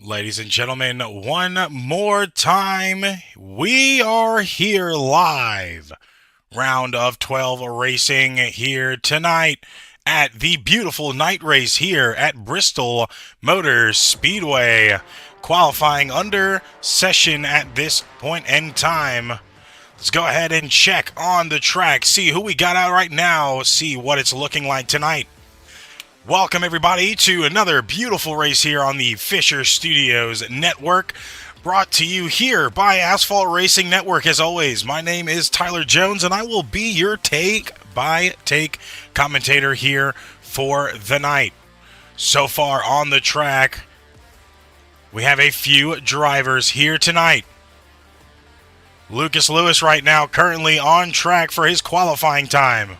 Ladies and gentlemen, one more time, we are here live. Round of 12 racing here tonight at the beautiful night race here at Bristol Motor Speedway. Qualifying under session at this point in time. Let's go ahead and check on the track, see who we got out right now, see what it's looking like tonight. Welcome, everybody, to another beautiful race here on the Fisher Studios Network, brought to you here by Asphalt Racing Network. As always, my name is Tyler Jones, and I will be your take-by-take commentator here for the night. So far on the track, we have a few drivers here tonight. Lucas Lewis right now currently on track for his qualifying time.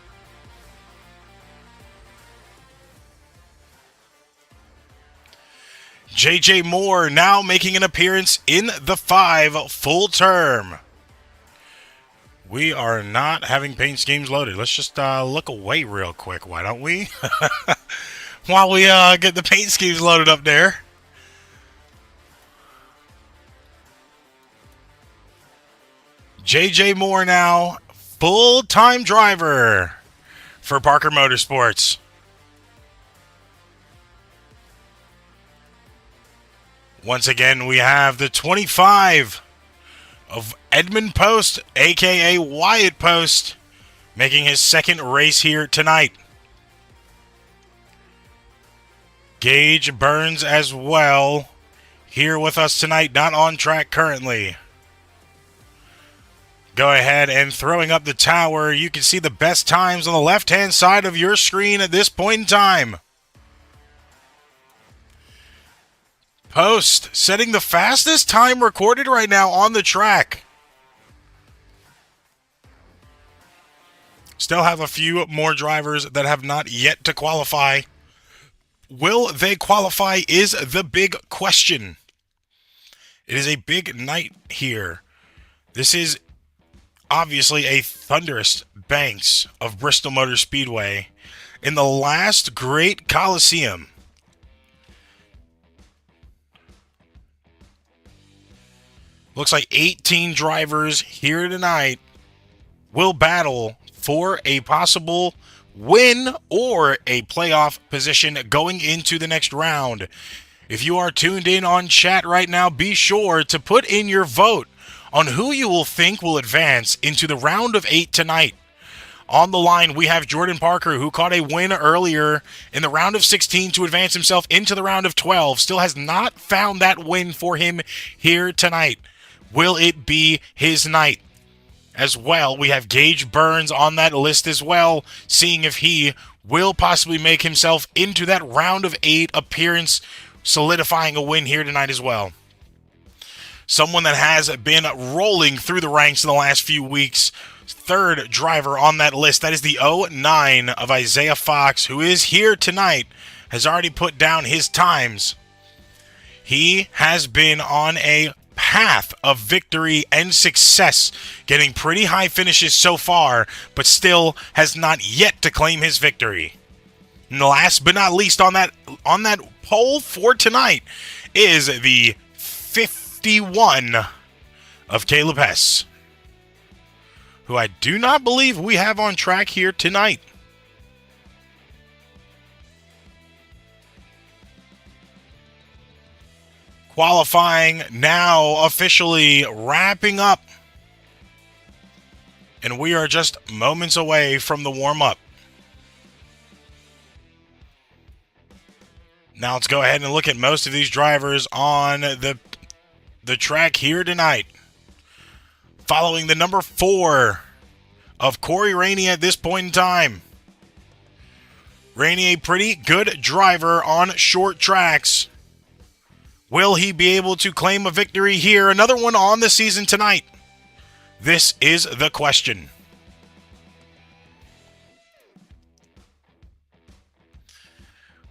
J.J. Moore now making an appearance in the 5 full term. We are not having paint schemes loaded. Let's just look away real quick, why don't we? While we get the paint schemes loaded up there. J.J. Moore now, full-time driver for Parker Motorsports. Once again, we have the 25 of Edmund Post, a.k.a. Wyatt Post, making his second race here tonight. Gage Burns as well, here with us tonight, not on track currently. Go ahead and throwing up the tower. You can see the best times on the left-hand side of your screen at this point in time. Post setting the fastest time recorded right now on the track. Still have a few more drivers that have not yet to qualify. Will they qualify is the big question. It is a big night here. This is obviously a thunderous banks of Bristol Motor Speedway in the last great Coliseum. Looks like 18 drivers here tonight will battle for a possible win or a playoff position going into the next round. If you are tuned in on chat right now, be sure to put in your vote on who you will think will advance into the round of 8 tonight. On the line, we have Jordan Parker, who caught a win earlier in the round of 16 to advance himself into the round of 12. Still has not found that win for him here tonight. Will it be his night? As well, we have Gage Burns on that list as well, seeing if he will possibly make himself into that round of 8 appearance, solidifying a win here tonight as well. Someone that has been rolling through the ranks in the last few weeks, third driver on that list, that is the 09 of Isaiah Fox, who is here tonight, has already put down his times. He has been on a path of victory and success, getting pretty high finishes so far, but still has not yet to claim his victory. And last but not least on that poll for tonight is the 51 of Caleb Hess, who I do not believe we have on track here tonight. Qualifying now officially wrapping up. And we are just moments away from the warm-up. Now let's go ahead and look at most of these drivers on the track here tonight. Following the number 4 of Corey Rainey at this point in time. Rainey, a pretty good driver on short tracks. Will he be able to claim a victory here? Another one on the season tonight. This is the question.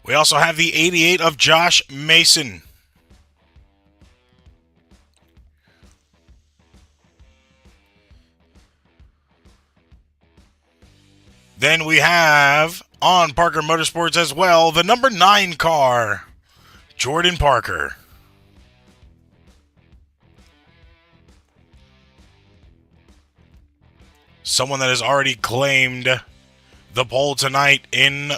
We also have the 88 of Josh Mason. Then we have, on Parker Motorsports as well, the number 9 car, Jordan Parker. Someone that has already claimed the pole tonight in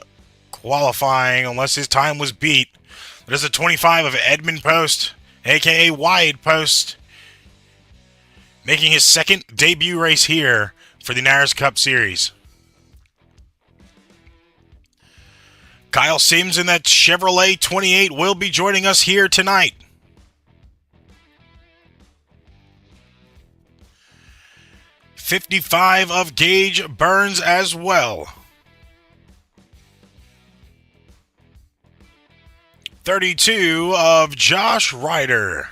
qualifying, unless his time was beat. It is a 25 of Edmund Post, a.k.a. Wyatt Post, making his second debut race here for the NARAS Cup Series. Kyle Sims in that Chevrolet 28 will be joining us here tonight. .55 of Gage Burns as well. 32 of Josh Ryder.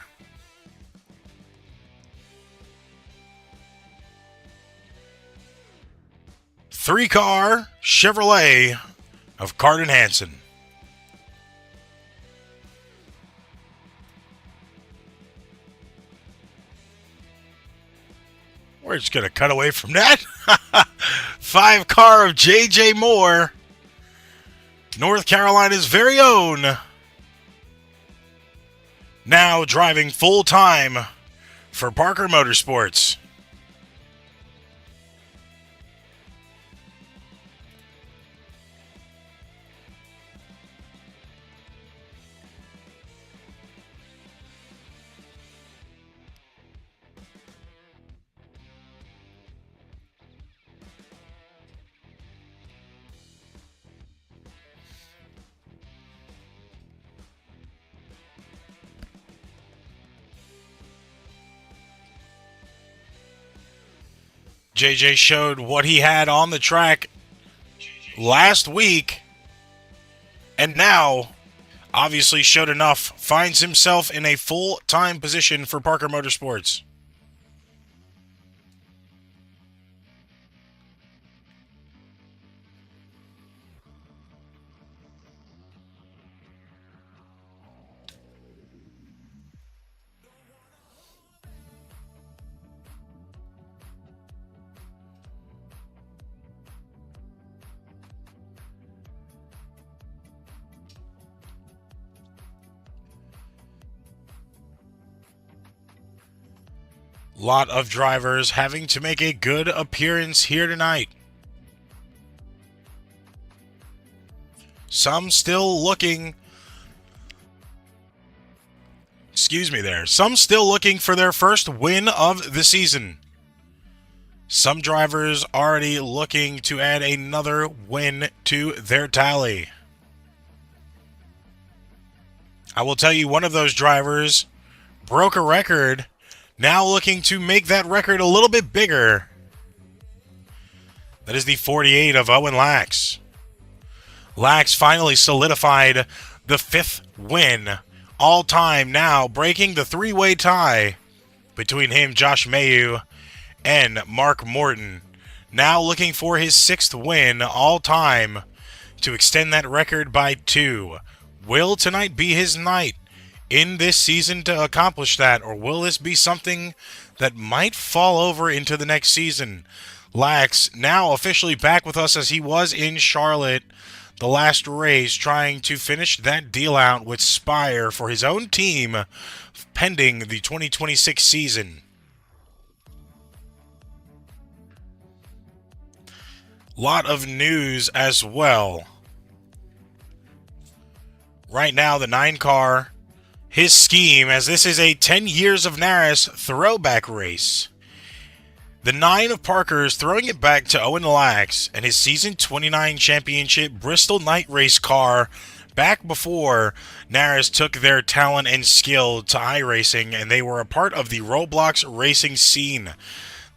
Three-car Chevrolet of Carden Hansen. We're just going to cut away from that. Five-car of J.J. Moore, North Carolina's very own. Now driving full-time for Parker Motorsports. JJ showed what he had on the track last week, and now obviously showed enough, finds himself in a full-time position for Parker Motorsports. Lot of drivers having to make a good appearance here tonight. Some still looking... Some still looking for their first win of the season. Some drivers already looking to add another win to their tally. I will tell you, one of those drivers broke a record, now looking to make that record a little bit bigger. That is the 48 of Owen Lax. Lax finally solidified the fifth win all-time, now breaking the three-way tie between him, Josh Mayu, and Mark Morton. Now looking for his sixth win all-time to extend that record by 2. Will tonight be his night in this season to accomplish that, or will this be something that might fall over into the next season? Lax now officially back with us, as he was in Charlotte the last race, trying to finish that deal out with Spire for his own team pending the 2026 season. Lot of news as well. Right now, the 9-car, his scheme, as this is a 10 years of NARAS throwback race. The 9 of Parker's throwing it back to Owen Lax and his season 29 championship Bristol night race car back before NARAS took their talent and skill to iRacing, and they were a part of the Roblox racing scene.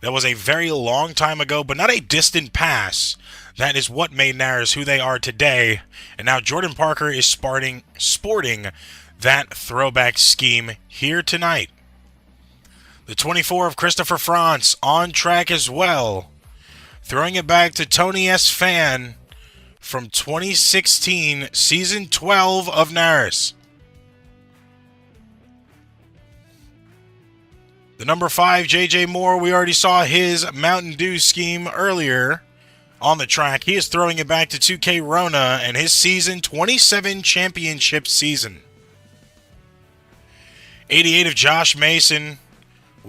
That was a very long time ago, but not a distant past. That is what made NARAS who they are today, and now Jordan Parker is sporting that throwback scheme here tonight. The 24 of Christopher France on track as well, throwing it back to Tony S. Fan from 2016, Season 12 of NARAS. The number 5, J.J. Moore, we already saw his Mountain Dew scheme earlier on the track. He is throwing it back to 2K Rona and his Season 27 championship season. 88 of Josh Mason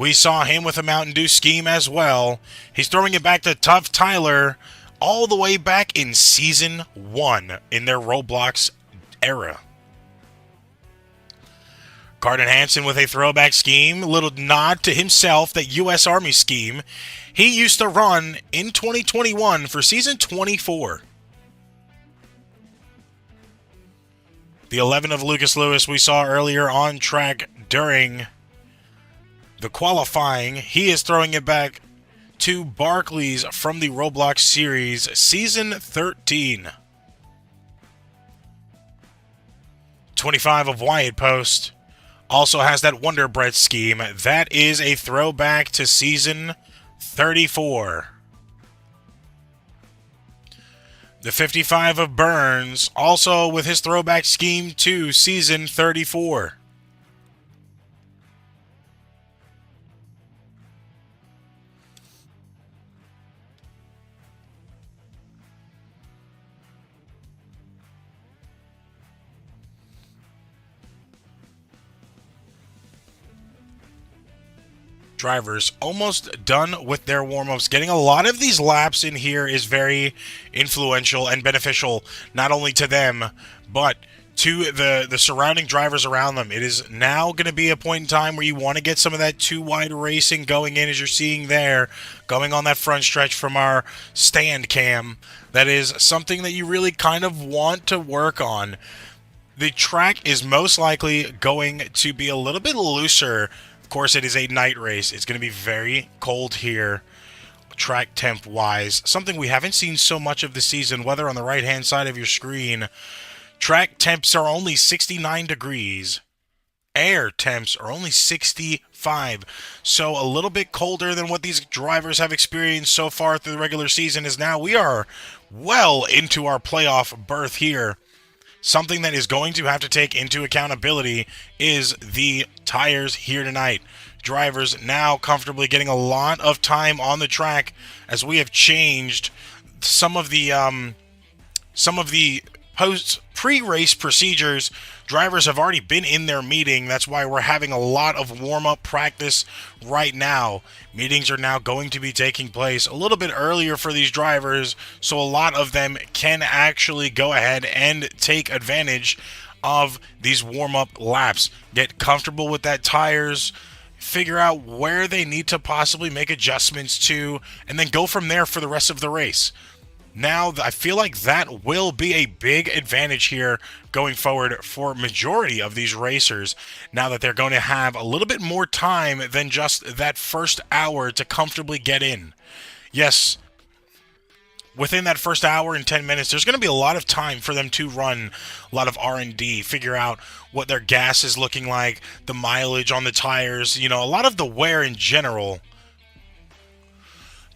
We saw him with a Mountain Dew scheme as well. He's throwing it back to Tough Tyler all the way back in Season 1 in their Roblox era. Carden Hansen with a throwback scheme, a little nod to himself, that U.S. Army scheme he used to run in 2021 for Season 24. The 11 of Lucas Lewis we saw earlier on track during the qualifying. He is throwing it back to Barclays from the Roblox series, Season 13. 25 of Wyatt Post also has that Wonder Bread scheme. That is a throwback to Season 34. The 55 of Burns, also with his throwback scheme to Season 34. Drivers almost done with their warm-ups. Getting a lot of these laps in here is very influential and beneficial, not only to them, but to the surrounding drivers around them. It is now going to be a point in time where you want to get some of that too-wide racing going in, as you're seeing there, going on that front stretch from our stand cam. That is something that you really kind of want to work on. The track is most likely going to be a little bit looser. Of course, it is a night race. It's going to be very cold here, track temp wise. Something we haven't seen so much of this season. Weather on the right hand side of your screen. Track temps are only 69 degrees. Air temps are only 65. So a little bit colder than what these drivers have experienced so far through the regular season. Is now we are well into our playoff berth here. Something that is going to have to take into accountability is the tires here tonight. Drivers now comfortably getting a lot of time on the track, as we have changed some of the pre-race procedures. Drivers have already been in their meeting. That's why we're having a lot of warm-up practice right now. Meetings are now going to be taking place a little bit earlier for these drivers, so a lot of them can actually go ahead and take advantage of these warm-up laps. Get comfortable with that tires, figure out where they need to possibly make adjustments to, and then go from there for the rest of the race. Now, I feel like that will be a big advantage here going forward for majority of these racers, now that they're going to have a little bit more time than just that first hour to comfortably get in. Yes, within that first hour and 10 minutes, there's going to be a lot of time for them to run a lot of R&D, figure out what their gas is looking like, the mileage on the tires, a lot of the wear in general.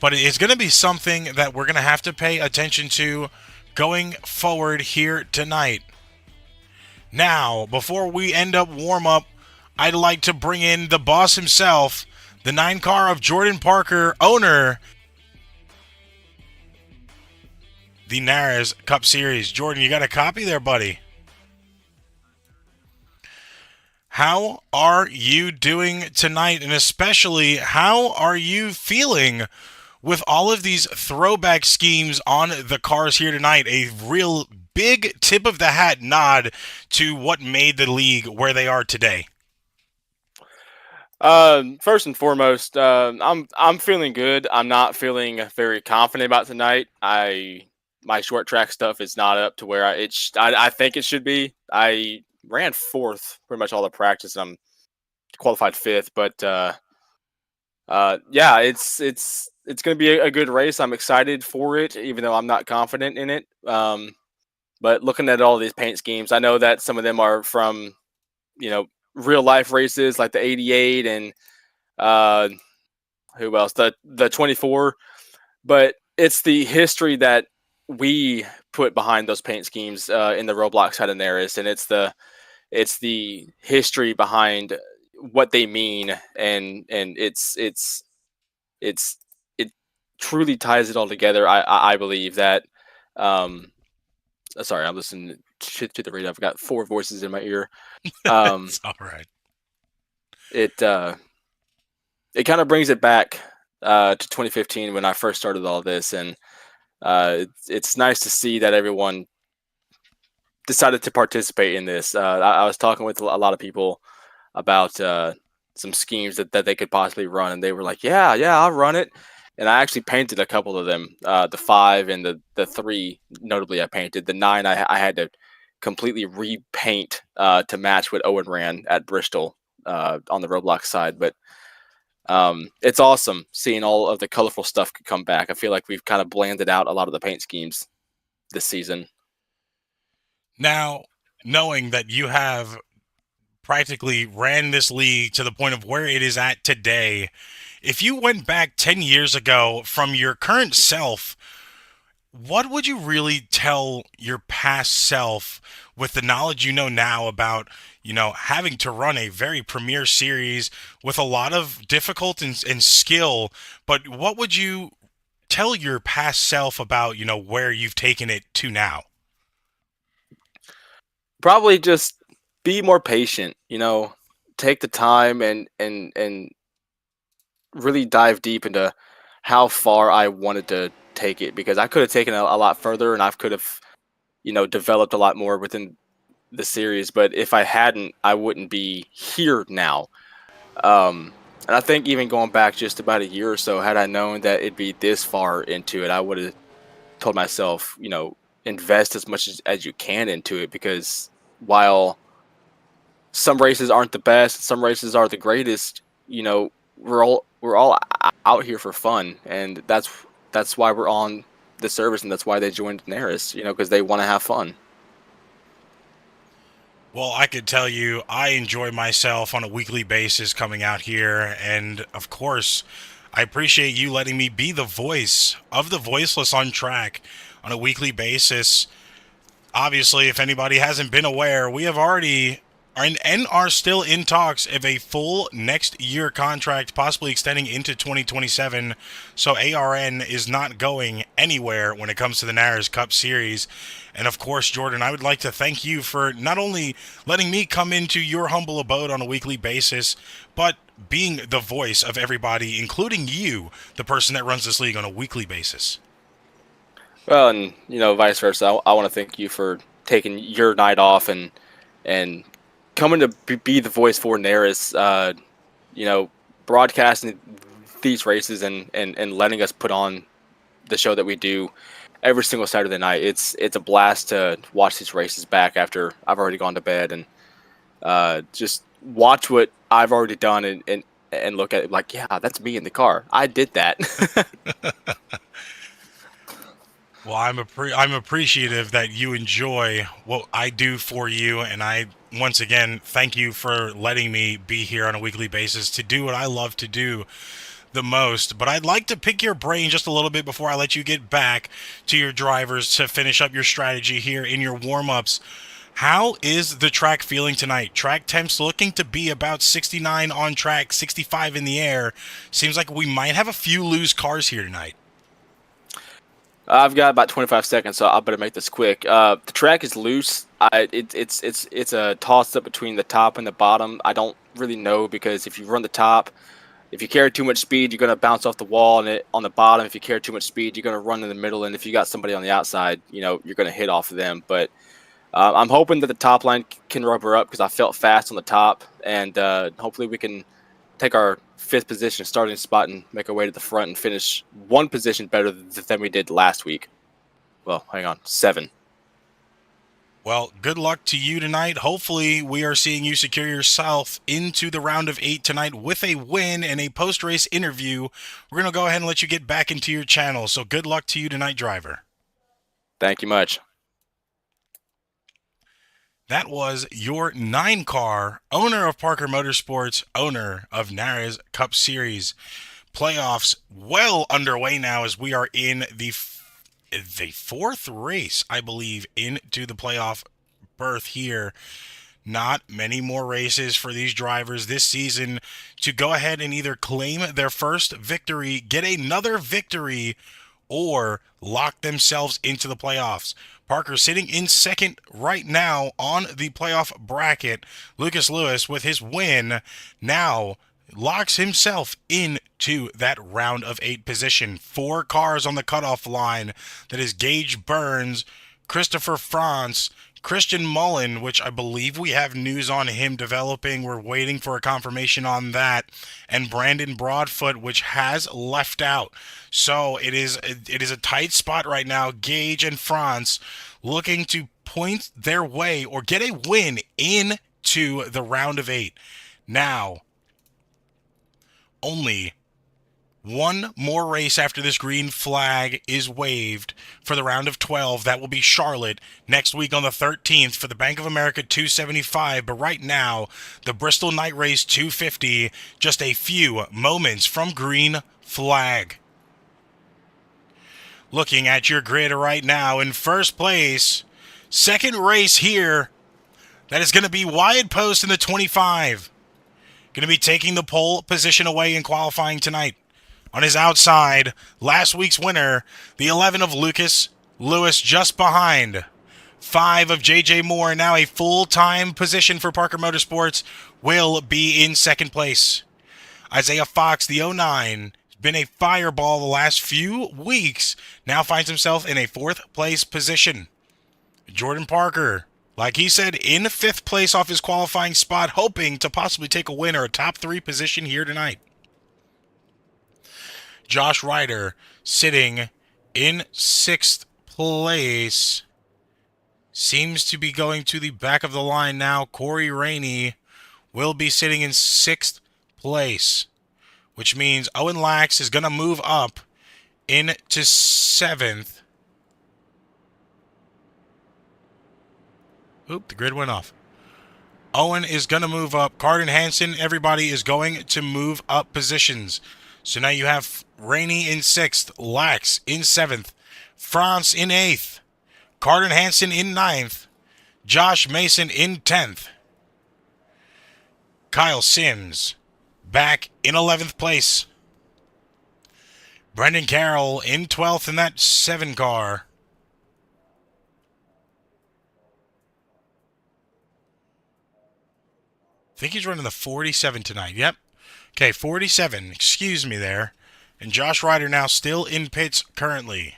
But it's going to be something that we're going to have to pay attention to going forward here tonight. Now, before we end up warm-up, I'd like to bring in the boss himself, the 9 car of Jordan Parker, owner, the NARAS Cup Series. Jordan, you got a copy there, buddy? How are you doing tonight? And especially, how are you feeling with all of these throwback schemes on the cars here tonight? A real big tip of the hat nod to what made the league where they are today. First and foremost, I'm feeling good. I'm not feeling very confident about tonight. My short track stuff is not up to where I think it should be. I ran fourth pretty much all the practice. I'm qualified fifth, but yeah, it's going to be a good race. I'm excited for it, even though I'm not confident in it. But looking at all these paint schemes, I know that some of them are from, real life races like the 88 and who else? The 24. But it's the history that we put behind those paint schemes in the Roblox side of NARAS, and it's the history behind what they mean, and it truly ties it all together. I believe that. Sorry, I'm listening to the radio. I've got 4 voices in my ear. It's all right. it kind of brings it back to 2015 when I first started all this, and it's nice to see that everyone decided to participate in this. I was talking with a lot of people about some schemes that they could possibly run, and they were like, "Yeah, yeah, I'll run it." And I actually painted a couple of them, the 5 and the 3. Notably, I painted the 9. I had to completely repaint to match what Owen ran at Bristol on the Roblox side. But it's awesome seeing all of the colorful stuff come back. I feel like we've kind of blanded out a lot of the paint schemes this season. Now, knowing that you have practically ran this league to the point of where it is at today, if you went back 10 years ago from your current self, what would you really tell your past self with the knowledge you know now about, having to run a very premier series with a lot of difficult and skill? But what would you tell your past self about, where you've taken it to now? Probably just be more patient. Take the time and really dive deep into how far I wanted to take it, because I could have taken a lot further, and I could have developed a lot more within the series. But if I hadn't, I wouldn't be here now. And I think even going back just about a year or so, had I known that it'd be this far into it, I would have told myself, invest as much as you can into it, because while some races aren't the best, some races are the greatest, we're all out here for fun, and that's why we're on the service, and that's why they joined NARAS, because they want to have fun. Well, I could tell you I enjoy myself on a weekly basis coming out here, and of course, I appreciate you letting me be the voice of the voiceless on track on a weekly basis. Obviously, if anybody hasn't been aware, we have already and are still in talks of a full next year contract, possibly extending into 2027. So ARN is not going anywhere when it comes to the NARAS Cup Series. And of course, Jordan, I would like to thank you for not only letting me come into your humble abode on a weekly basis, but being the voice of everybody, including you, the person that runs this league on a weekly basis. Well, and vice versa. I want to thank you for taking your night off and coming to be the voice for NARAS. You know, broadcasting these races and letting us put on the show that we do every single Saturday night. It's a blast to watch these races back after I've already gone to bed, and just watch what I've already done and look at it like, yeah, that's me in the car. I did that. Well, I'm appreciative that you enjoy what I do for you, and I once again thank you for letting me be here on a weekly basis to do what I love to do the most. But I'd like to pick your brain just a little bit before I let you get back to your drivers to finish up your strategy here in your warm-ups. How is the track feeling tonight? Track temps looking to be about 69 on track, 65 in the air. Seems like we might have a few loose cars here tonight. I've got about 25 seconds, so I better make this quick. The track is loose. It's a toss up between the top and the bottom. I don't really know, because if you run the top, if you carry too much speed, you're gonna bounce off the wall, and on the bottom, if you carry too much speed, you're gonna run in the middle, and if you got somebody on the outside, you're gonna hit off of them. But I'm hoping that the top line can rubber up, because I felt fast on the top, and hopefully we can take our 5th position starting spot and make our way to the front and finish 1 position better than we did last week. Well, hang on, 7. Well, good luck to you tonight. Hopefully, we are seeing you secure yourself into the round of 8 tonight with a win and a post-race interview. We're going to go ahead and let you get back into your channel. So good luck to you tonight, driver. Thank you much. That was your 9-car owner of Parker Motorsports, owner of NARAS Cup Series. Playoffs well underway now as we are in the 4th race, I believe, into the playoff berth here. Not many more races for these drivers this season to go ahead and either claim their first victory, get another victory, or lock themselves into the playoffs. Parker sitting in 2nd right now on the playoff bracket. Lucas Lewis with his win now locks himself into that round of 8 position. 4 cars on the cutoff line. That is Gage Burns, Christopher France, Christian Mullen, which I believe we have news on him developing. We're waiting for a confirmation on that. And Brandon Broadfoot, which has left out. So it is a tight spot right now. Gage and France looking to point their way or get a win into the round of 8. Now, only one more race after this green flag is waved for the round of 12. That will be Charlotte next week on the 13th for the Bank of America 275. But right now, the Bristol Night Race 250, just a few moments from green flag. Looking at your grid right now, in first place, second race here, that is going to be Wyatt Post in the 25. Going to be taking the pole position away in qualifying tonight. On his outside, last week's winner, the 11 of Lucas Lewis just behind. 5 of J.J. Moore, now a full-time position for Parker Motorsports, will be in second place. Isaiah Fox, the 09, has been a fireball the last few weeks, now finds himself in a 4th place position. Jordan Parker, like he said, in 5th place off his qualifying spot, hoping to possibly take a win or a top 3 position here tonight. Josh Ryder sitting in 6th place. Seems to be going to the back of the line now. Corey Rainey will be sitting in 6th place, which means Owen Lax is going to move up into 7th. Oop, the grid went off. Owen is going to move up. Carden Hansen, everybody is going to move up positions. So now you have Rainey in 6th, Lax in 7th, France in 8th, Carden Hansen in 9th, Josh Mason in 10th, Kyle Sims back in 11th place, Brendan Carroll in 12th in that 7 car. I think he's running the 47 tonight. Yep. Okay, 47. Excuse me there. And Josh Ryder now still in pits currently.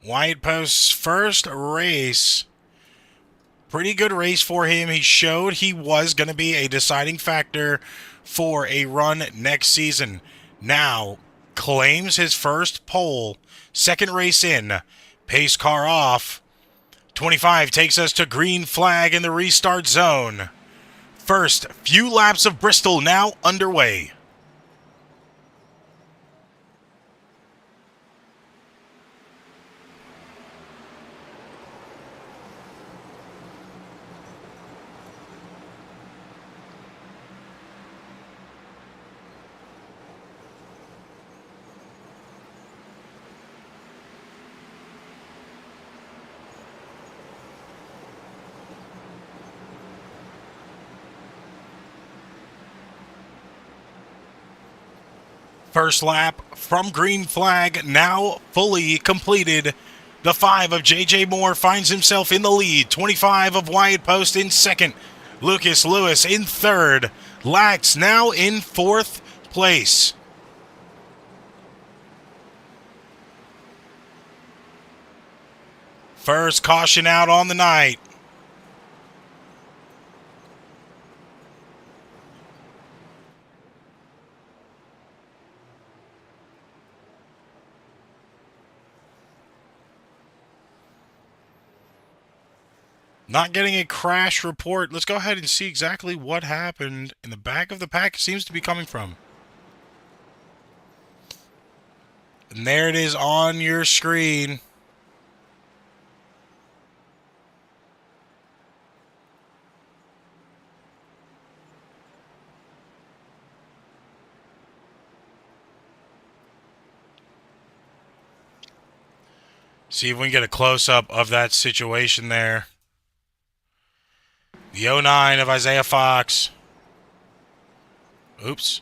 Wyatt Post's first race. Pretty good race for him. He showed he was going to be a deciding factor for a run next season. Now claims his first pole. Second race in. Pace car off. 25 takes us to green flag in the restart zone. First few laps of Bristol now underway. First lap from green flag now fully completed. The 5 of J.J. Moore finds himself in the lead. 25 of Wyatt Post in second. Lucas Lewis in third. Lax now in 4th place. First caution out on the night. Not getting a crash report. Let's go ahead and see exactly what happened in the back of the pack. It seems to be coming from. And there it is on your screen. See if we can get a close-up of that situation there. The 09 of Isaiah Fox. Oops.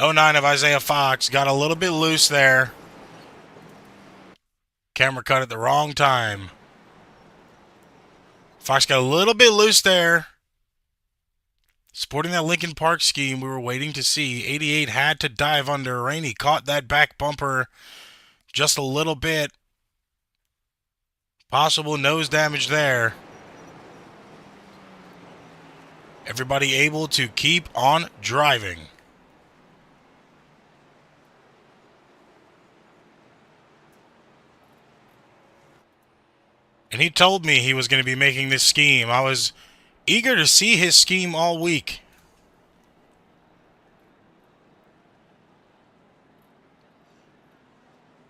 09 of Isaiah Fox got a little bit loose there. Camera cut at the wrong time. Fox got a little bit loose there. Sporting that Lincoln Park scheme we were waiting to see. 88 had to dive under. Rainey caught that back bumper just a little bit. Possible nose damage there. Everybody able to keep on driving. And he told me he was going to be making this scheme. I was eager to see his scheme all week.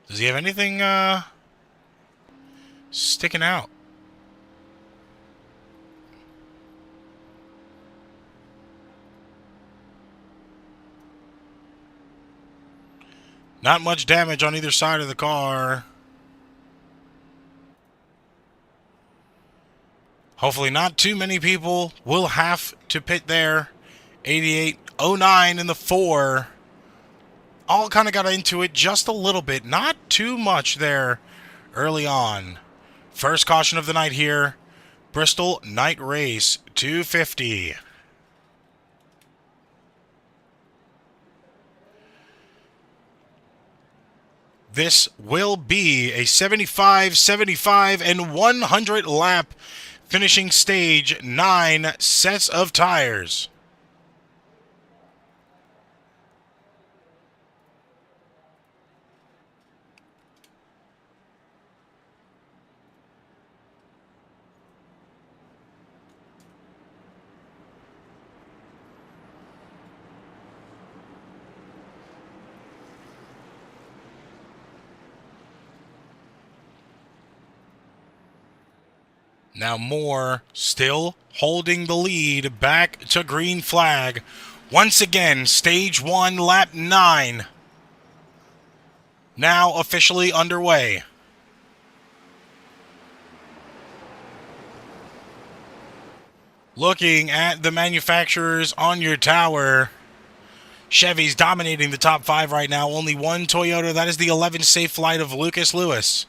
Does he have anything sticking out? Not much damage on either side of the car. Hopefully not too many people will have to pit there. 88.09 in the 4. All kind of got into it just a little bit. Not too much there early on. First caution of the night here. Bristol night race 250. This will be a 75, 75, and 100 lap finishing stage. 9 sets of tires. Now Moore still holding the lead back to green flag. Once again, stage 1, lap 9. Now officially underway. Looking at the manufacturers on your tower, Chevy's dominating the top 5 right now. Only one Toyota. That is the 11 safe flight of Lucas Lewis.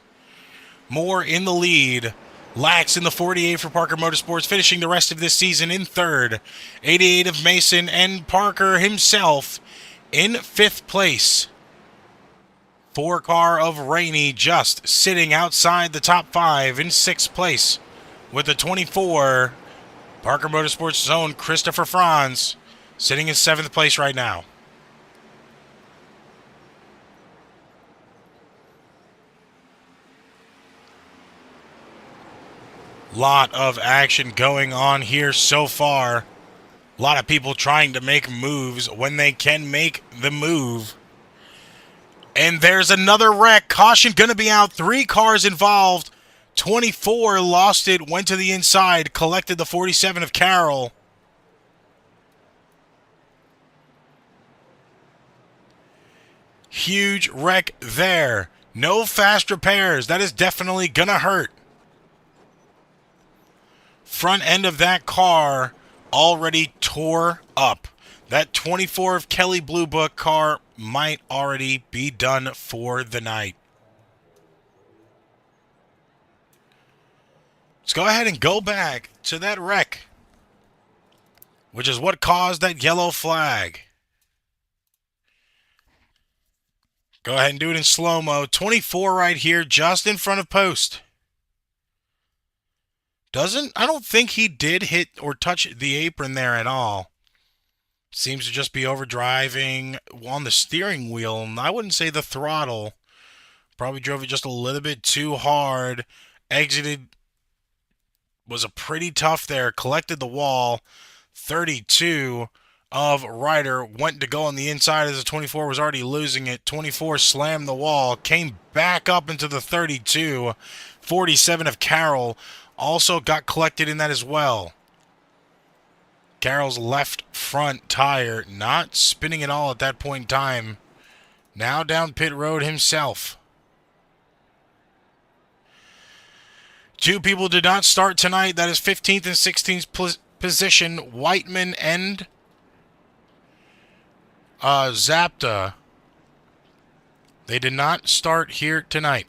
Moore in the lead. Lax in the 48 for Parker Motorsports, finishing the rest of this season in 3rd. 88 of Mason, and Parker himself in 5th place. 4 car of Rainey just sitting outside the top 5 in 6th place. With the 24, Parker Motorsports' own Christopher Franz sitting in 7th place right now. Lot of action going on here so far. A lot of people trying to make moves when they can make the move. And there's another wreck. Caution going to be out. 3 cars involved. 24 lost it, went to the inside, collected the 47 of Carroll. Huge wreck there. No fast repairs. That is definitely going to hurt. Front end of that car already tore up. That 24 of Kelly Blue Book car might already be done for the night. Let's go ahead and go back to that wreck, which is what caused that yellow flag. Go ahead and do it in slow-mo. 24 right here, just in front of post. I don't think he did hit or touch the apron there at all. Seems to just be overdriving on the steering wheel. I wouldn't say the throttle. Probably drove it just a little bit too hard. Exited. Was a pretty tough there. Collected the wall. 32 of Ryder went to go on the inside as the 24 was already losing it. 24 slammed the wall. Came back up into the 32. 47 of Carroll also got collected in that as well. Carroll's left front tire not spinning at all at that point in time. Now down pit road himself. 2 people did not start tonight. That is 15th and 16th position. Whiteman and Zapta. They did not start here tonight.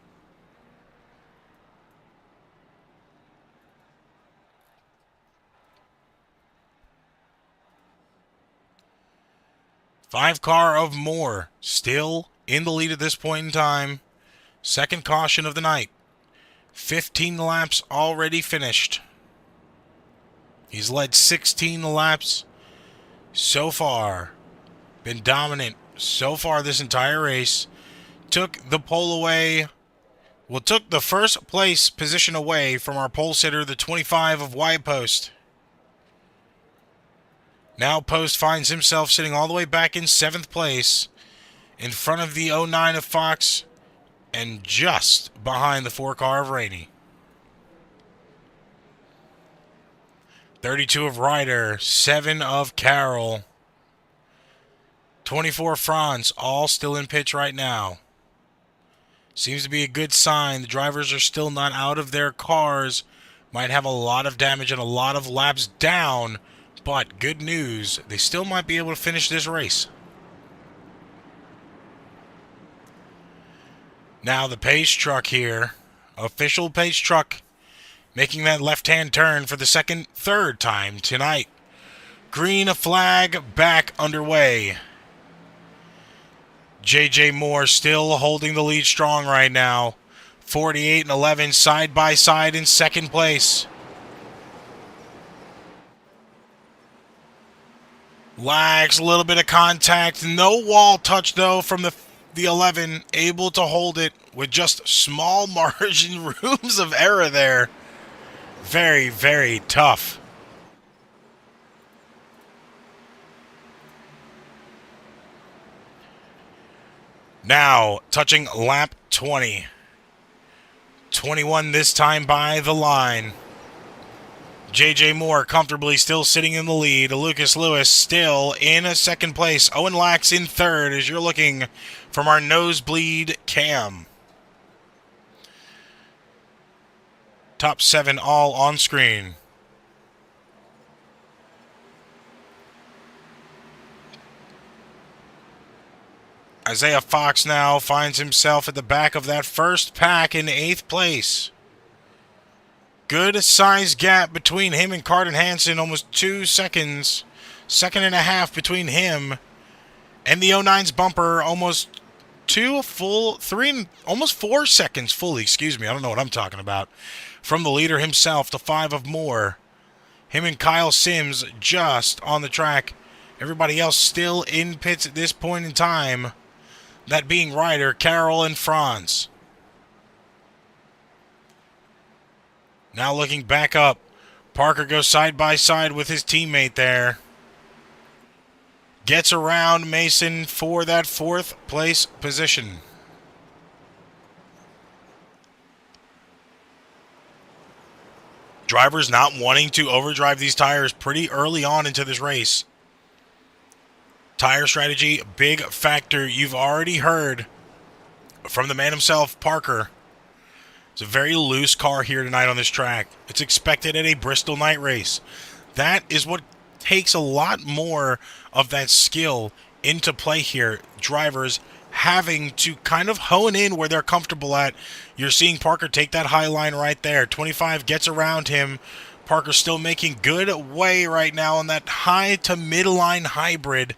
5 car of Moore still in the lead at this point in time. Second caution of the night. 15 laps already finished. He's led 16 laps so far. Been dominant so far this entire race. Took the pole away. Well, took the first place position away from our pole sitter, the 25 of Wyatt Post. Now Post finds himself sitting all the way back in 7th place in front of the 09 of Fox and just behind the 4 car of Rainey. 32 of Ryder, 7 of Carroll, 24 Franz, all still in pitch right now. Seems to be a good sign. The drivers are still not out of their cars. Might have a lot of damage and a lot of laps down, but good news, they still might be able to finish this race. Now the pace truck here, official pace truck, making that left-hand turn for the third time tonight. Green flag back underway. JJ Moore still holding the lead strong right now. 48 and 11 side by side in second place. Lags a little bit of contact. No wall touch though from the 11. Able to hold it with just small margin rooms of error there. Very, very tough. Now, touching lap 20. 21 this time by the line. JJ Moore comfortably still sitting in the lead. Lucas Lewis still in second place. Owen Lax in third as you're looking from our nosebleed cam. Top 7 all on screen. Isaiah Fox now finds himself at the back of that first pack in 8th place. Good size gap between him and Carden Hansen, almost 2 seconds. Second and a half between him and the 09's bumper, almost 4 seconds fully, excuse me, I don't know what I'm talking about. From the leader himself, the 5 of Moore. Him and Kyle Sims just on the track. Everybody else still in pits at this point in time. That being Ryder, Carroll, and Franz. Now looking back up. Parker goes side by side with his teammate there. Gets around Mason for that 4th place position. Drivers not wanting to overdrive these tires pretty early on into this race. Tire strategy, big factor. You've already heard from the man himself, Parker. It's a very loose car here tonight on this track. It's expected at a Bristol night race. That is what takes a lot more of that skill into play here. Drivers having to kind of hone in where they're comfortable at. You're seeing Parker take that high line right there. 25 gets around him. Parker still making good way right now on that high to midline hybrid.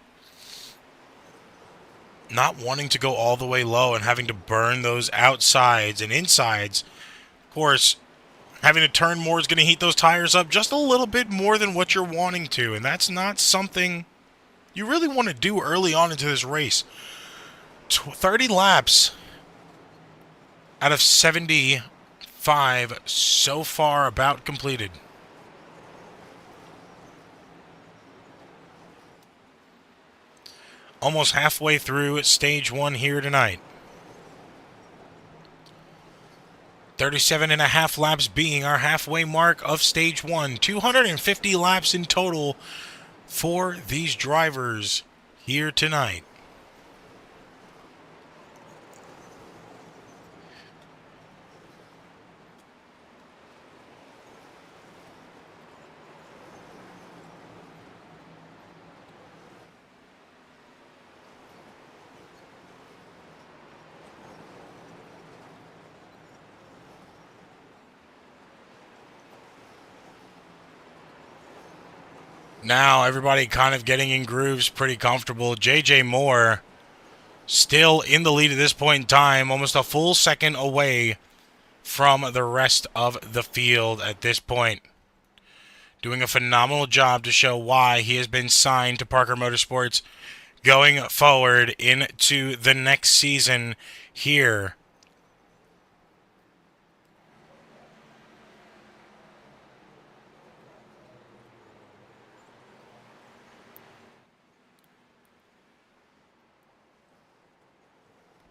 Not wanting to go all the way low and having to burn those outsides and insides. Of course, having to turn more is going to heat those tires up just a little bit more than what you're wanting to, and that's not something you really want to do early on into this race. 30 laps out of 75 so far about completed. Almost halfway through stage 1 here tonight. 37 and a half laps being our halfway mark of stage 1. 250 laps in total for these drivers here tonight. Now everybody kind of getting in grooves pretty comfortable. JJ Moore still in the lead at this point in time, almost a full second away from the rest of the field at this point. Doing a phenomenal job to show why he has been signed to Parker Motorsports going forward into the next season here.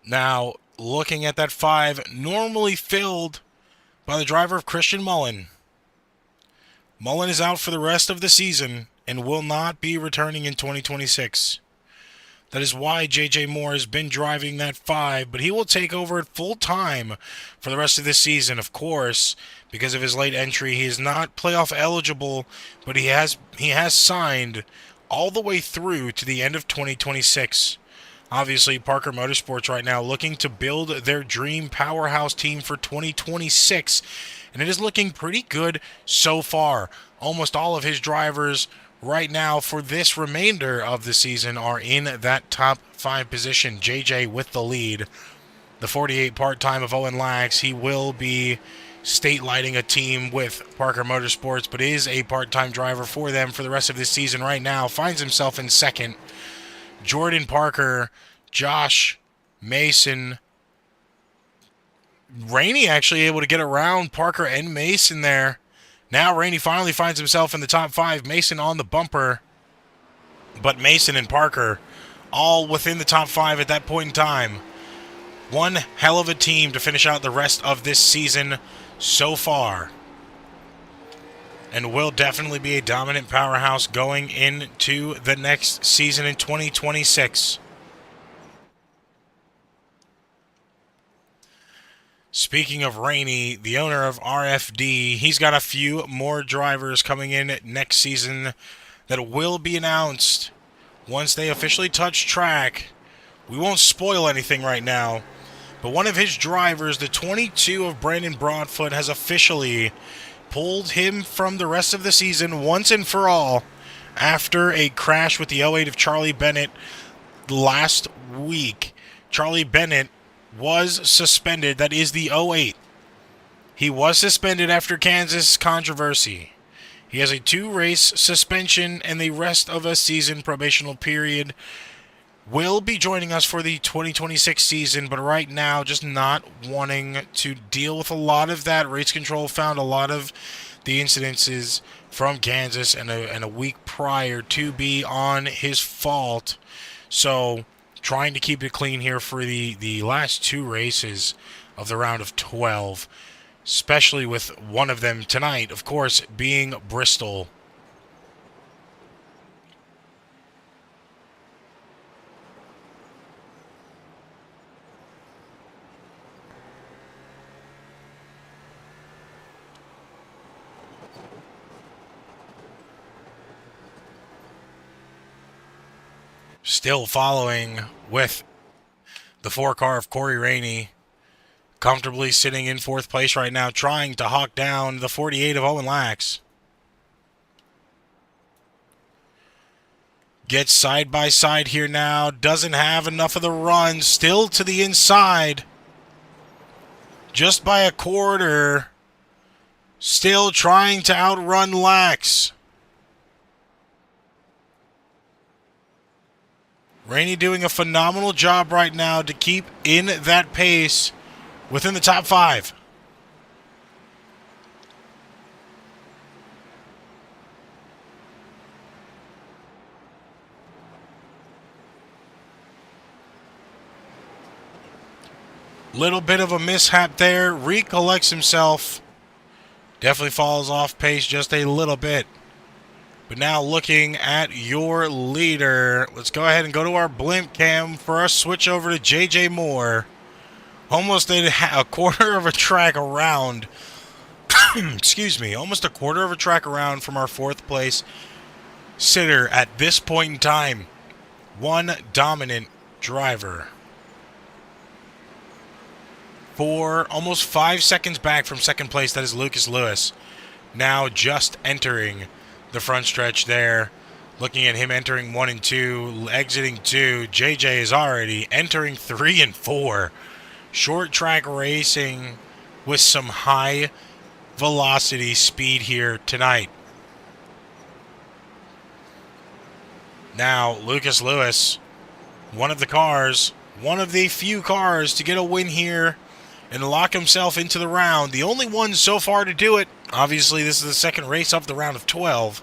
Now, looking at that 5, normally filled by the driver of Christian Mullen. Mullen is out for the rest of the season and will not be returning in 2026. That is why JJ Moore has been driving that 5, but he will take over it full time for the rest of this season. Of course, because of his late entry, he is not playoff eligible, but he has signed all the way through to the end of 2026. Obviously, Parker Motorsports right now looking to build their dream powerhouse team for 2026, and it is looking pretty good so far. Almost all of his drivers right now for this remainder of the season are in that top 5 position. JJ with the lead. The 48 part-time of Owen Lax, he will be state lighting a team with Parker Motorsports, but is a part-time driver for them for the rest of this season right now. Finds himself in second. Jordan Parker, Josh Mason, Rainey actually able to get around Parker and Mason there. Now Rainey finally finds himself in the top 5. Mason on the bumper, but Mason and Parker all within the top 5 at that point in time. One hell of a team to finish out the rest of this season so far, and will definitely be a dominant powerhouse going into the next season in 2026. Speaking of Rainey, the owner of RFD, he's got a few more drivers coming in next season that will be announced once they officially touch track. We won't spoil anything right now, but one of his drivers, the 22 of Brandon Broadfoot, has officially pulled him from the rest of the season once and for all after a crash with the 08 of Charlie Bennett last week. Charlie Bennett was suspended. That is the 08. He was suspended after Kansas controversy. He has a 2-race suspension and the rest of a season probational period. Will be joining us for the 2026 season, but right now just not wanting to deal with a lot of that. Race control found a lot of the incidences from Kansas and a week prior to be on his fault. So trying to keep it clean here for the last 2 races of the round of 12, especially with one of them tonight, of course, being Bristol. Still following with the 4-car of Corey Rainey, comfortably sitting in 4th place right now, trying to hawk down the 48 of Owen Lax. Gets side by side here now, doesn't have enough of the run, still to the inside, just by a quarter, still trying to outrun Lax. Rainey doing a phenomenal job right now to keep in that pace within the top 5. Little bit of a mishap there. Recollects himself. Definitely falls off pace just a little bit. But now looking at your leader, let's go ahead and go to our blimp cam for our switch over to JJ Moore. Almost a quarter of a track around. Excuse me. Almost a quarter of a track around from our 4th place sitter at this point in time. One dominant driver. For almost 5 seconds back from 2nd place, that is Lucas Lewis. Now just entering the front stretch there. Looking at him entering 1 and 2, exiting 2, JJ is already entering 3 and 4. Short track racing with some high velocity speed here tonight. Now, Lucas Lewis, one of the few cars to get a win here and lock himself into the round. The only one so far to do it. Obviously, this is the second race of the round of 12.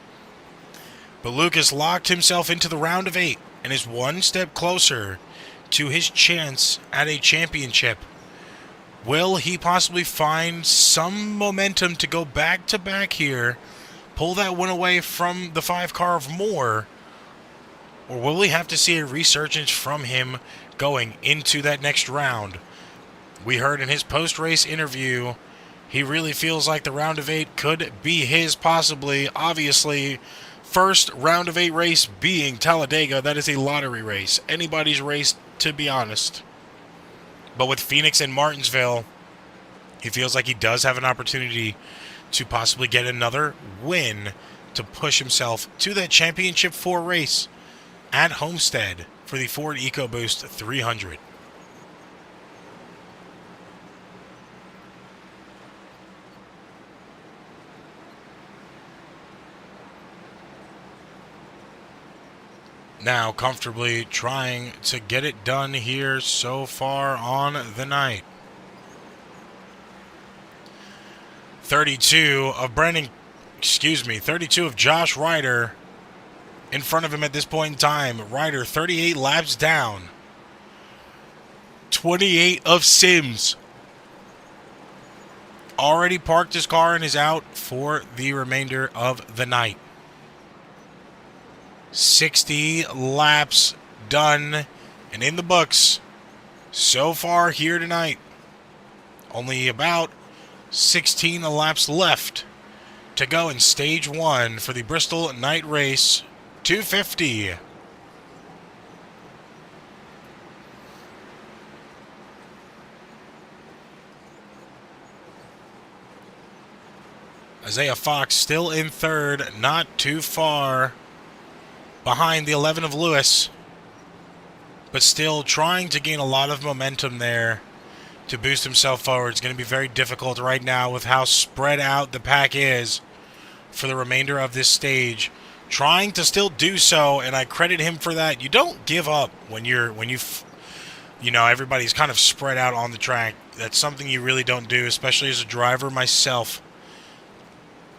But Lucas locked himself into the round of 8 and is one step closer to his chance at a championship. Will he possibly find some momentum to go back-to-back here, pull that win away from the 5 car of Moore, or will we have to see a resurgence from him going into that next round? We heard in his post-race interview, he really feels like the round of 8 could be his possibly. Obviously, first round of 8 race being Talladega, that is a lottery race. Anybody's race, to be honest. But with Phoenix and Martinsville, he feels like he does have an opportunity to possibly get another win to push himself to that Championship 4 race at Homestead for the Ford EcoBoost 300. Now comfortably trying to get it done here so far on the night. 32 of Josh Ryder in front of him at this point in time. Ryder 38 laps down. 28 of Sims. Already parked his car and is out for the remainder of the night. 60 laps done and in the books so far here tonight. Only about 16 laps left to go in stage 1 for the Bristol night race 250. Isaiah Fox still in third, not too far behind the 11 of Lewis, but still trying to gain a lot of momentum there to boost himself forward. It's going to be very difficult right now with how spread out the pack is for the remainder of this stage. Trying to still do so, and I credit him for that. You don't give up when everybody's kind of spread out on the track. That's something you really don't do, especially as a driver myself.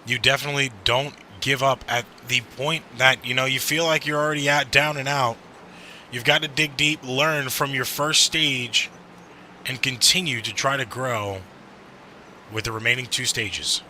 You definitely don't give up at the point that, you feel like you're already down and out. You've got to dig deep, learn from your first stage, and continue to try to grow with the remaining 2 stages.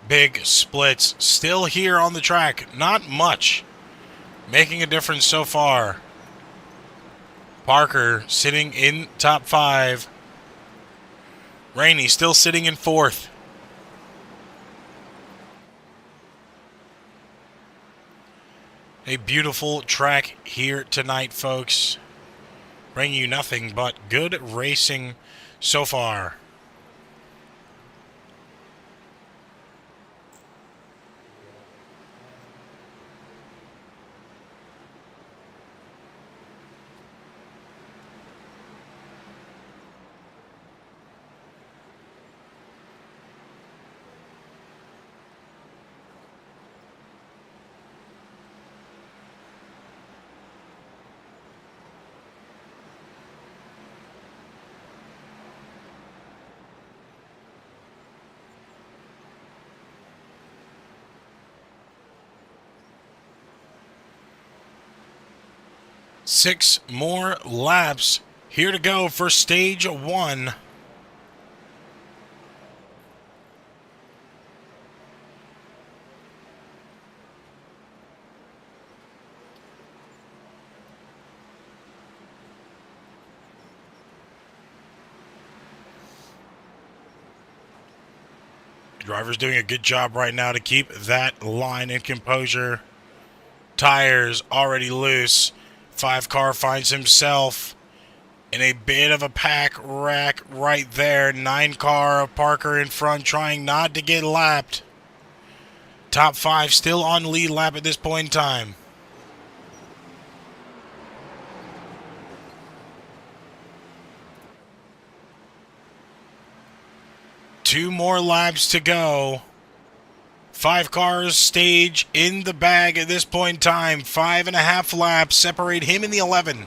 Big splits still here on the track. Not much making a difference so far. Parker sitting in top 5. Rainey still sitting in 4th. A beautiful track here tonight, folks. Bringing you nothing but good racing so far. Six more laps here to go for stage 1. Driver's doing a good job right now to keep that line in composure. Tires already loose. 5 car finds himself in a bit of a pack wreck right there. 9 car of Parker in front trying not to get lapped. Top 5 still on lead lap at this point in time. Two more laps to go. 5 cars stage in the bag at this point in time. 5.5 laps separate him and the 11.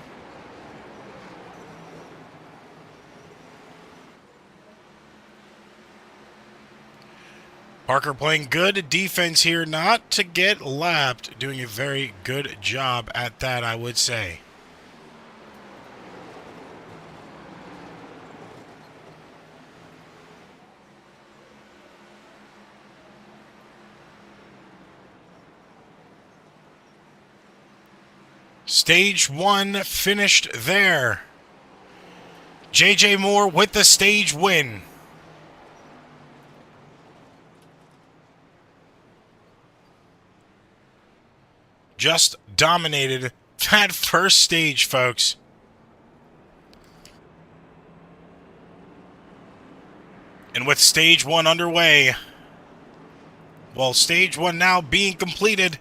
Parker playing good defense here not to get lapped. Doing a very good job at that, I would say. Stage 1 finished there. JJ Moore with the stage win. Just dominated that first stage, folks. And with stage 1 underway, well, stage 1 now being completed,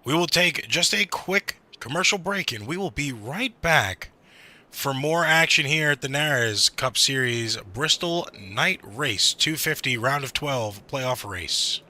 we will take just a quick commercial break, and we will be right back for more action here at the NARAS Cup Series Bristol Night Race 250 Round of 12 playoff race.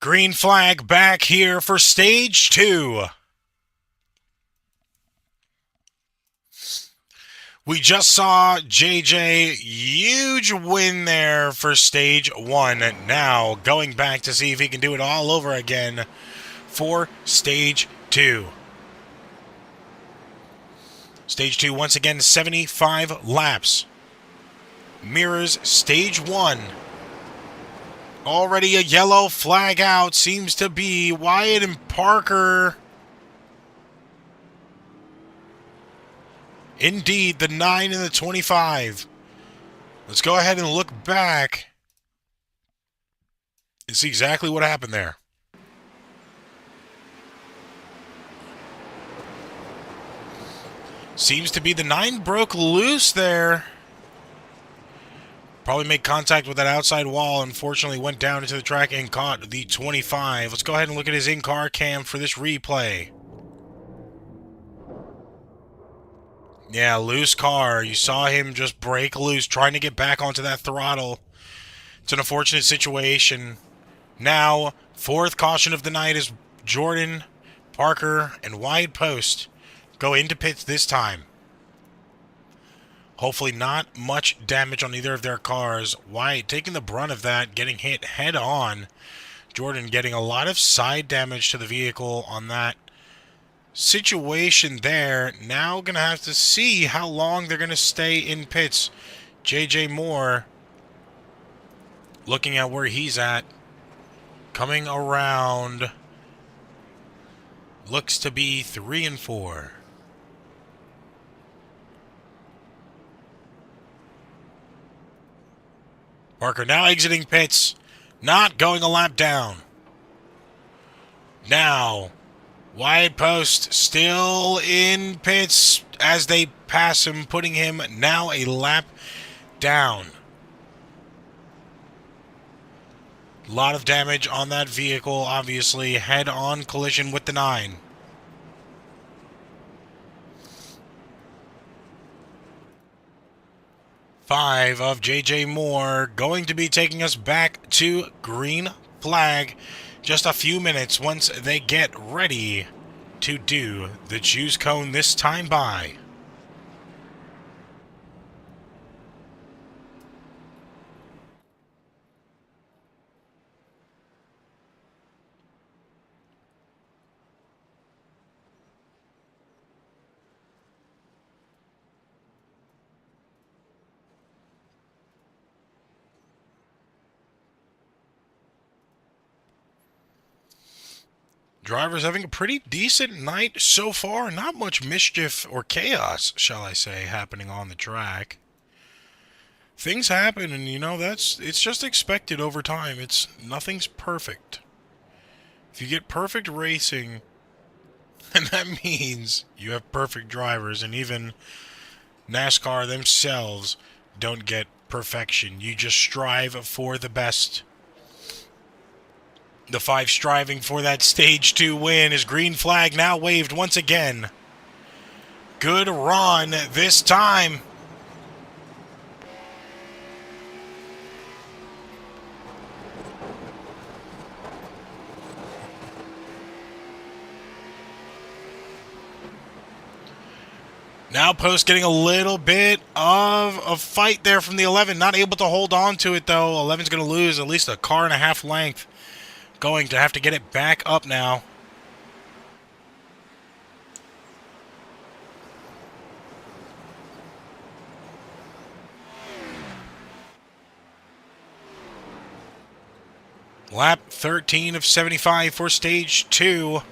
Green flag back here for stage 2. We just saw JJ, huge win there for stage 1. Now going back to see if he can do it all over again for stage 2. Stage 2, once again, 75 laps. Mirrors stage 1. Already a yellow flag out seems to be Wyatt and Parker. Indeed, the 9 and the 25. Let's go ahead and look back and see exactly what happened there. Seems to be the 9 broke loose there. Probably made contact with that outside wall. Unfortunately, went down into the track and caught the 25. Let's go ahead and look at his in-car cam for this replay. Yeah, loose car. You saw him just break loose, trying to get back onto that throttle. It's an unfortunate situation. Now, fourth caution of the night is Jordan, Parker, and Wide Post go into pits this time. Hopefully not much damage on either of their cars. White taking the brunt of that, getting hit head on. Jordan getting a lot of side damage to the vehicle on that situation there. Now going to have to see how long they're going to stay in pits. JJ Moore, looking at where he's at, coming around, looks to be 3 and 4. Parker now exiting pits, not going a lap down. Now, Wide Post still in pits as they pass him, putting him now a lap down. A lot of damage on that vehicle, obviously. Head-on collision with the 9. Five of JJ Moore going to be taking us back to green flag. Just a few minutes once they get ready to do the juice cone this time by. Drivers having a pretty decent night so far. Not much mischief or chaos, shall I say, happening on the track. Things happen, and it's just expected over time. Nothing's perfect. If you get perfect racing, and that means you have perfect drivers, and even NASCAR themselves don't get perfection. You just strive for the best. The 5 striving for that Stage 2 win. Is green flag now waved once again. Good run this time. Now Post getting a little bit of a fight there from the 11. Not able to hold on to it, though. 11's going to lose at least a car and a half length. Going to have to get it back up now. Lap 13 of 75 for Stage 2.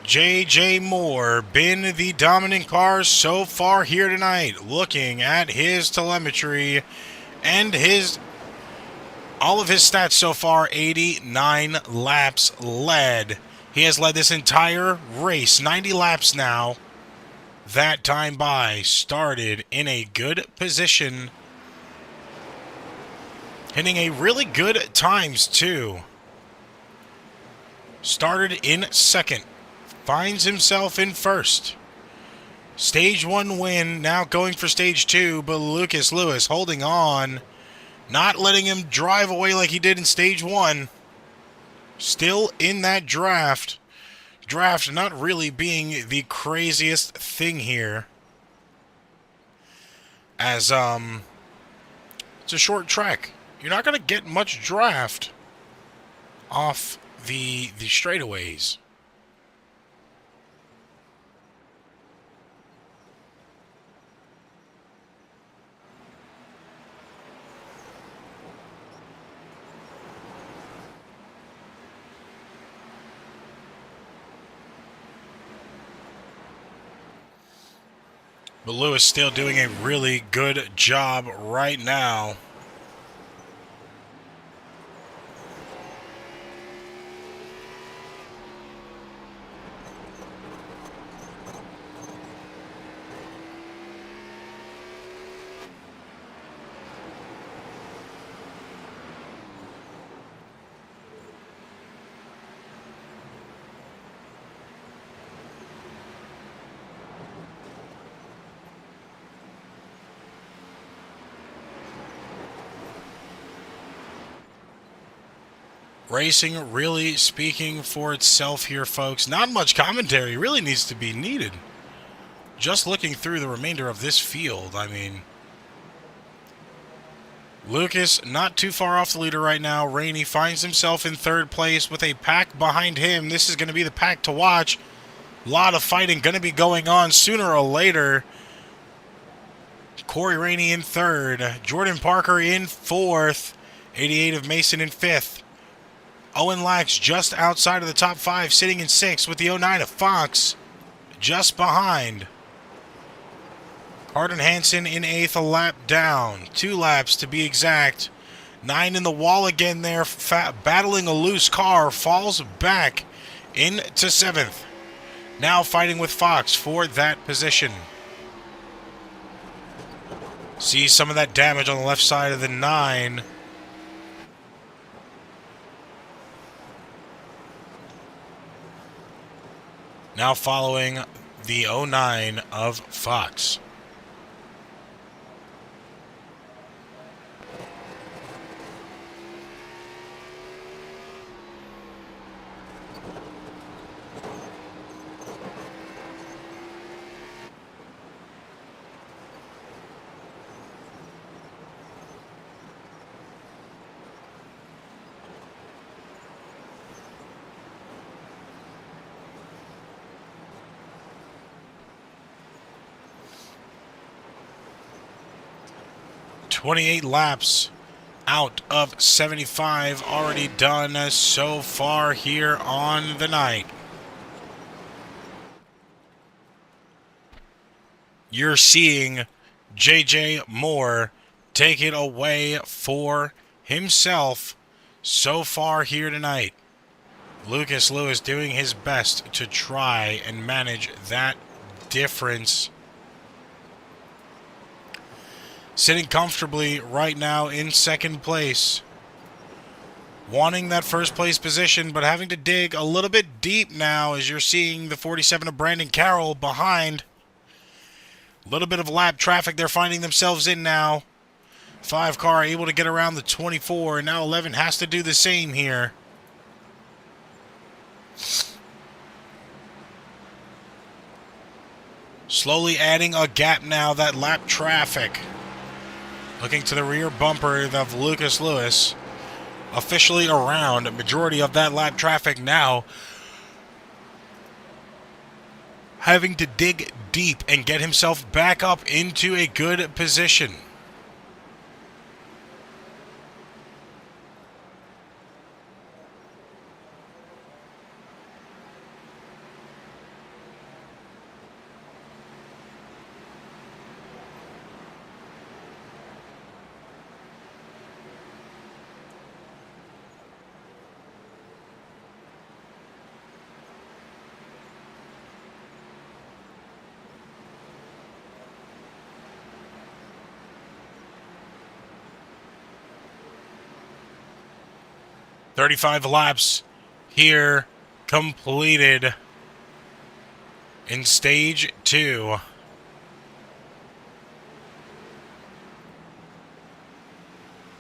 JJ Moore, been the dominant car so far here tonight. Looking at his telemetry and all of his stats so far, 89 laps led. He has led this entire race, 90 laps now. That time by, started in a good position. Hitting a really good times, too. Started in second. Finds himself in first. Stage 1 win, now going for Stage 2, but Lucas Lewis holding on. Not letting him drive away like he did in Stage 1. Still in that draft. Draft not really being the craziest thing here. As, it's a short track. You're not going to get much draft off the straightaways. But Lewis still doing a really good job right now. Racing really speaking for itself here, folks. Not much commentary really needs to be needed. Just looking through the remainder of this field, I mean, Lucas not too far off the leader right now. Rainey finds himself in third place with a pack behind him. This is going to be the pack to watch. A lot of fighting going to be going on sooner or later. Corey Rainey in third. Jordan Parker in fourth. 88 of Mason in fifth. Owen Lax just outside of the top five, sitting in sixth with the 09 of Fox just behind. Hardin Hansen in eighth, a lap down. 2 laps to be exact. 9 in the wall again there, battling a loose car, falls back into seventh. Now fighting with Fox for that position. See some of that damage on the left side of the 9. Now following the 09 of Fox. "28 laps out of 75 already done so far here on the night." You're seeing JJ Moore take it away for himself so far here tonight. Lucas Lewis doing his best to try and manage that difference. Sitting comfortably right now in second place. Wanting that first place position, but having to dig a little bit deep now as you're seeing the 47 of Brandon Carroll behind. A little bit of lap traffic they're finding themselves in now. 5 car able to get around the 24, and now 11 has to do the same here. Slowly adding a gap now, that lap traffic. Looking to the rear bumper of Lucas Lewis. Officially around. A majority of that lap traffic now having to dig deep and get himself back up into a good position. "35 laps here completed in stage 2.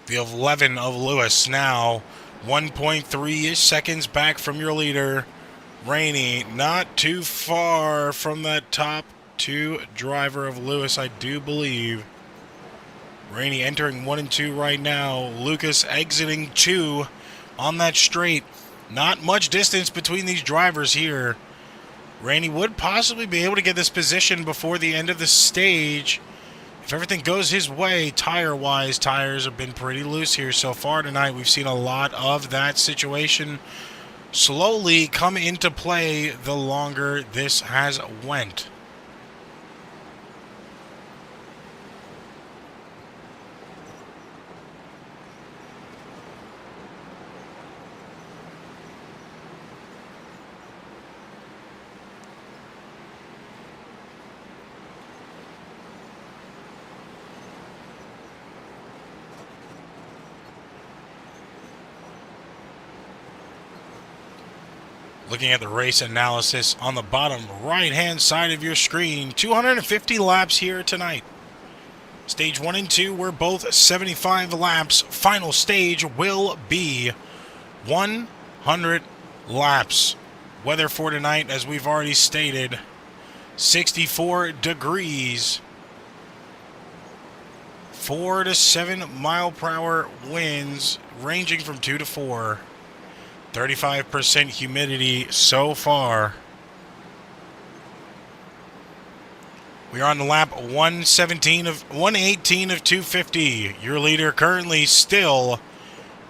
The 11 of Lewis now 1.3 seconds back from your leader. Rainey not too far from that top 2 driver of Lewis, I do believe. Rainey entering 1 and 2 right now. Lucas exiting 2 on that straight. Not much distance between these drivers here. Rainey would possibly be able to get this position before the end of the stage if everything goes his way. Tire-wise, tires have been pretty loose here so far tonight. We've seen a lot of that situation slowly come into play the longer this has went. Looking at the race analysis on the bottom right-hand side of your screen, 250 laps here tonight. Stage 1 and 2 were both 75 laps. Final stage will be 100 laps. Weather for tonight, as we've already stated, 64 degrees. 4 to 7 mile per hour winds, ranging from 2 to 4. 35% humidity so far. We are on the lap 118 of 250. Your leader currently still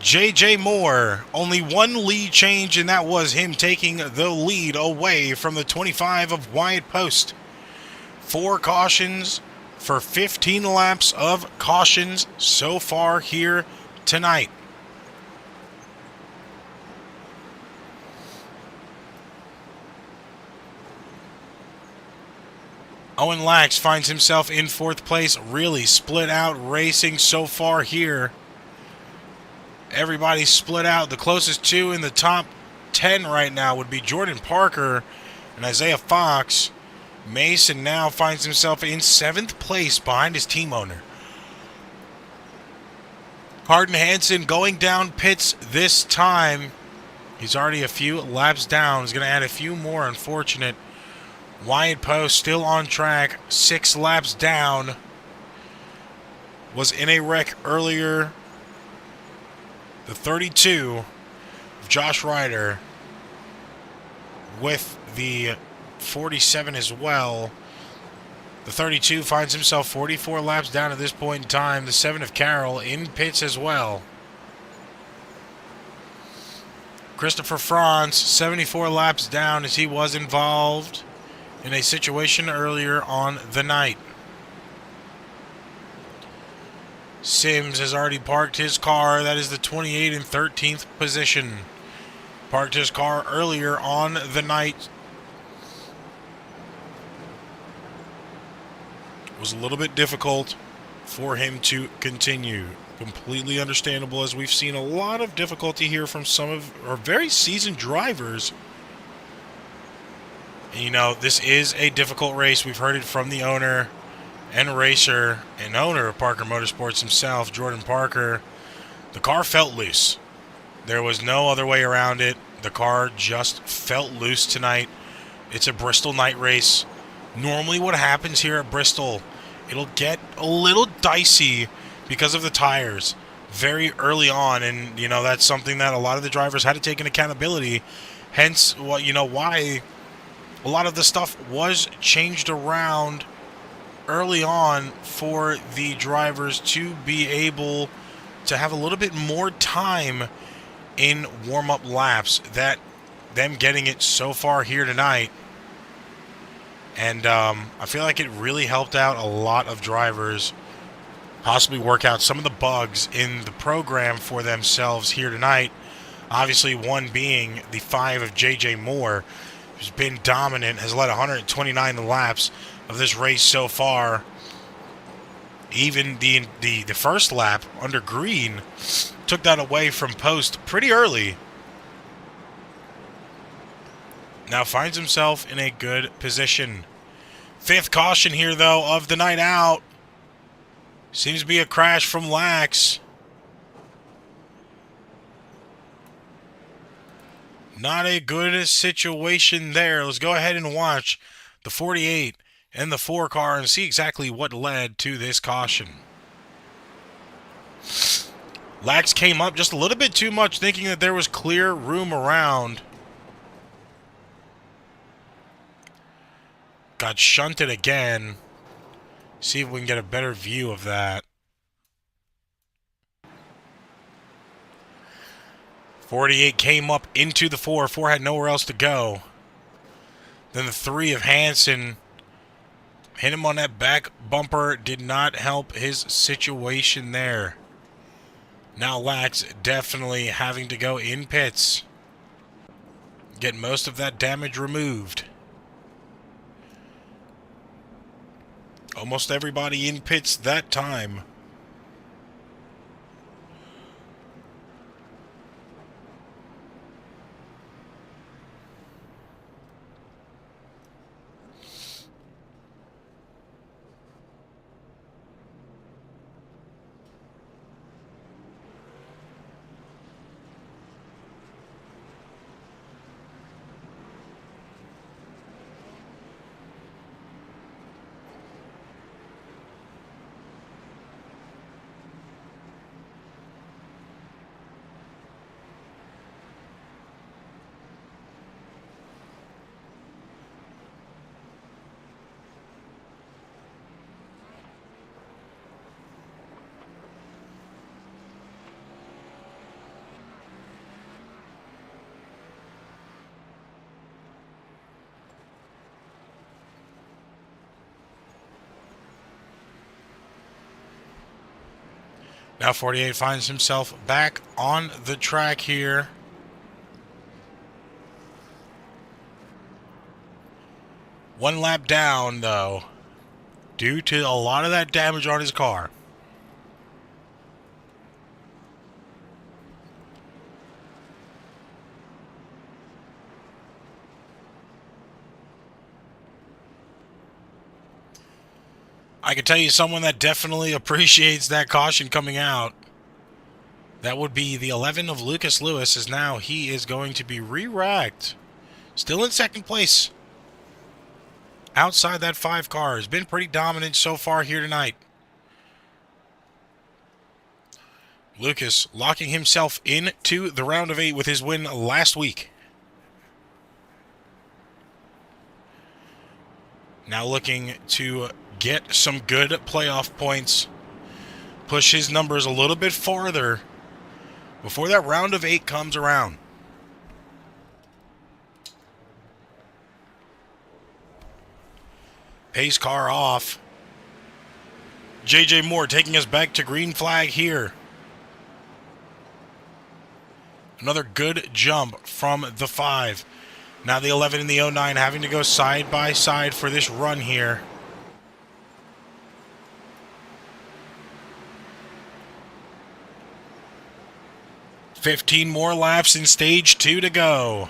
JJ Moore. Only one lead change, and that was him taking the lead away from the 25 of Wyatt Post. 4 cautions for 15 laps of cautions so far here tonight. Owen Lax finds himself in 4th place, really split out racing so far here. Everybody split out. The closest 2 in the top 10 right now would be Jordan Parker and Isaiah Fox. Mason now finds himself in 7th place behind his team owner. Carden Hansen going down pits this time. He's already a few laps down. He's going to add a few more, unfortunate. Wyatt Post still on track, 6 laps down. Was in a wreck earlier. The 32 of Josh Ryder with the 47 as well. The 32 finds himself 44 laps down at this point in time. The 7 of Carroll in pits as well. Christopher Franz, 74 laps down, as he was involved in a situation earlier on the night. Sims has already parked his car. That is the 28 and 13th position. Parked his car earlier on the night. It was a little bit difficult for him to continue. Completely understandable, as we've seen a lot of difficulty here from some of our very seasoned drivers. You know, this is a difficult race. We've heard it from the owner and racer and owner of Parker Motorsports himself, Jordan Parker. The car felt loose. There was no other way around it. The car just felt loose tonight. It's a Bristol night race. Normally what happens here at Bristol, it'll get a little dicey because of the tires very early on, and you know that's something that a lot of the drivers had to take in accountability. Hence, why a lot of the stuff was changed around early on for the drivers to be able to have a little bit more time in warm-up laps. That them getting it so far here tonight, and I feel like it really helped out a lot of drivers possibly work out some of the bugs in the program for themselves here tonight. Obviously, one being the 5 of JJ Moore, who's been dominant, has led 129 laps of this race so far. Even the first lap under green took that away from Post pretty early. Now finds himself in a good position. 5th caution here, though, of the night out. Seems to be a crash from Lax. Not a good situation there. Let's go ahead and watch the 48 and the 4 car and see exactly what led to this caution. Lax came up just a little bit too much, thinking that there was clear room around. Got shunted again. See if we can get a better view of that. 48 came up into the 4. 4 had nowhere else to go. Then the 3 of Hansen hit him on that back bumper. Did not help his situation there. Now Lax definitely having to go in pits. Get most of that damage removed. Almost everybody in pits that time. Now 48 finds himself back on the track here. One lap down, though, due to a lot of that damage on his car. I can tell you someone that definitely appreciates that caution coming out. That would be the 11 of Lucas Lewis, as now he is going to be re-racked. Still in second place. Outside that 5 car. Has been pretty dominant so far here tonight. Lucas locking himself into the round of 8 with his win last week. Now looking to get some good playoff points. Push his numbers a little bit farther before that round of 8 comes around. Pace car off. JJ Moore taking us back to green flag here. Another good jump from the 5. Now the 11 and the 09 having to go side by side for this run here. $15 more laps in stage 2 to go.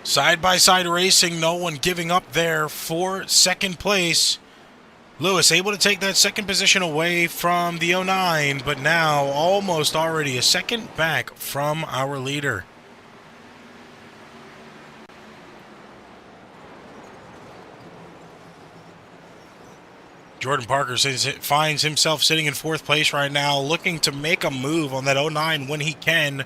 Side-by-side racing, no one giving up there for second place. Lewis able to take that second position away from the 09, but now almost already a second back from our leader. Jordan Parker finds himself sitting in 4th place right now, looking to make a move on that 09 when he can.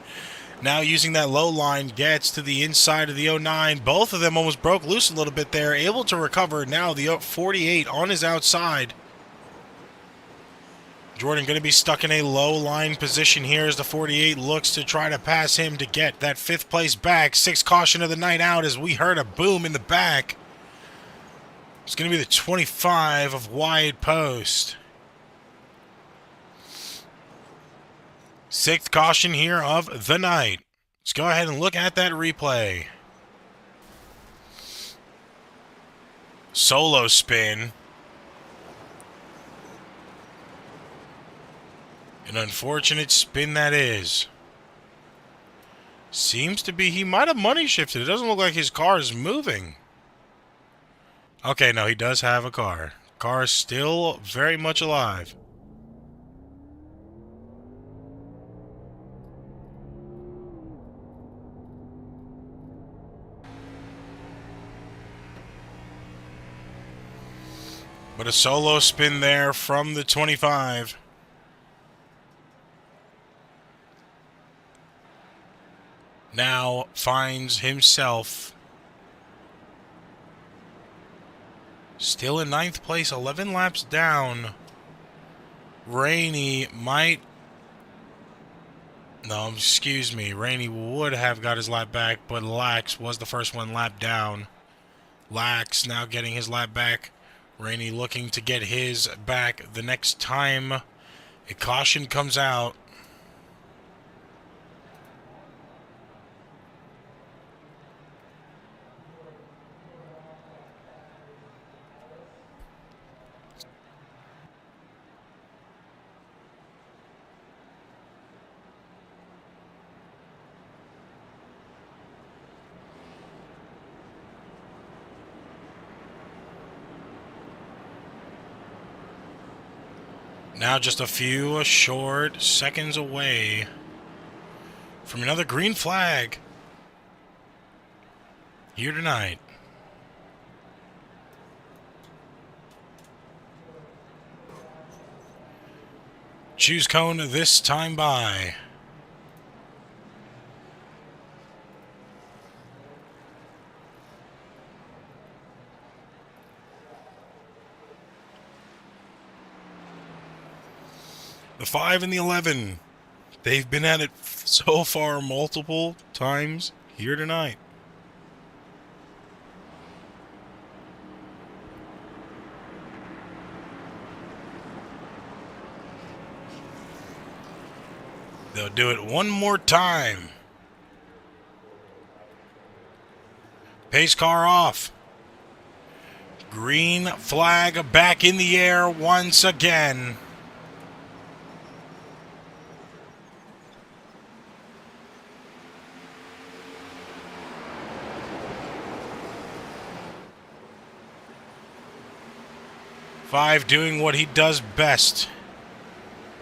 Now using that low line, gets to the inside of the 09. Both of them almost broke loose a little bit there. Able to recover. Now the 48 on his outside. Jordan going to be stuck in a low line position here as the 48 looks to try to pass him to get that 5th place back. 6th caution of the night out as we heard a boom in the back. It's going to be the 25 of Wyatt Post. 6th caution here of the night. Let's go ahead and look at that replay. Solo spin. An unfortunate spin that is. Seems to be he might have money shifted. It doesn't look like his car is moving. Okay, no, he does have a car. Car is still very much alive. But a solo spin there from the 25. Now finds himself still in 9th place, 11 laps down. Rainey might... No, excuse me. Rainey would have got his lap back, but Lax was the first one lap down. Lax now getting his lap back. Rainey looking to get his back the next time a caution comes out. Now just a few short seconds away from another green flag here tonight. Choose cone this time by. The 5 and the 11, they've been at it so far multiple times here tonight. They'll do it one more time. Pace car off. Green flag back in the air once again. Five doing what he does best.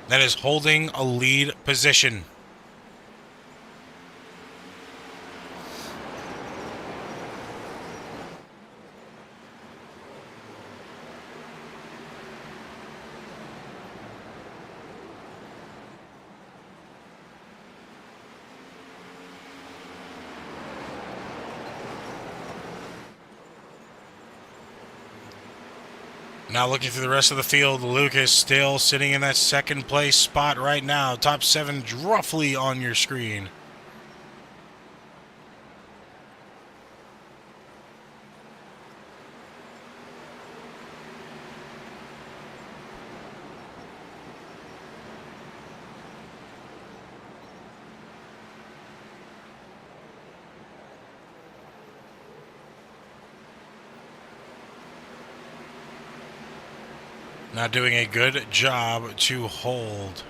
That is holding a lead position. Now looking through the rest of the field, Lucas still sitting in that second place spot right now. Top 7 roughly on your screen. Not doing a good job to hold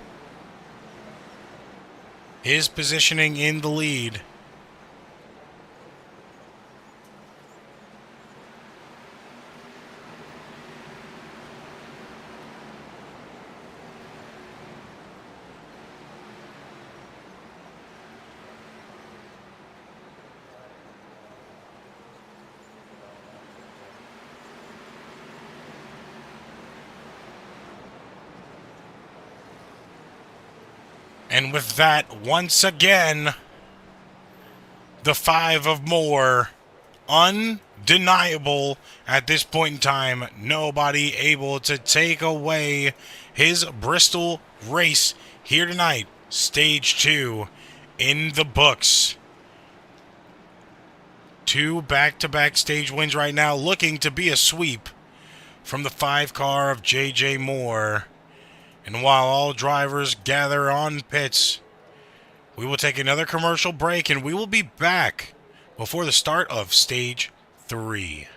his positioning in the lead. And with that, once again, the 5 of more, undeniable at this point in time. Nobody able to take away his Bristol race here tonight. Stage 2 in the books. 2 back-to-back stage wins right now, looking to be a sweep from the 5 car of J.J. Moore. And while all drivers gather on pits, we will take another commercial break and we will be back before the start of Stage 3.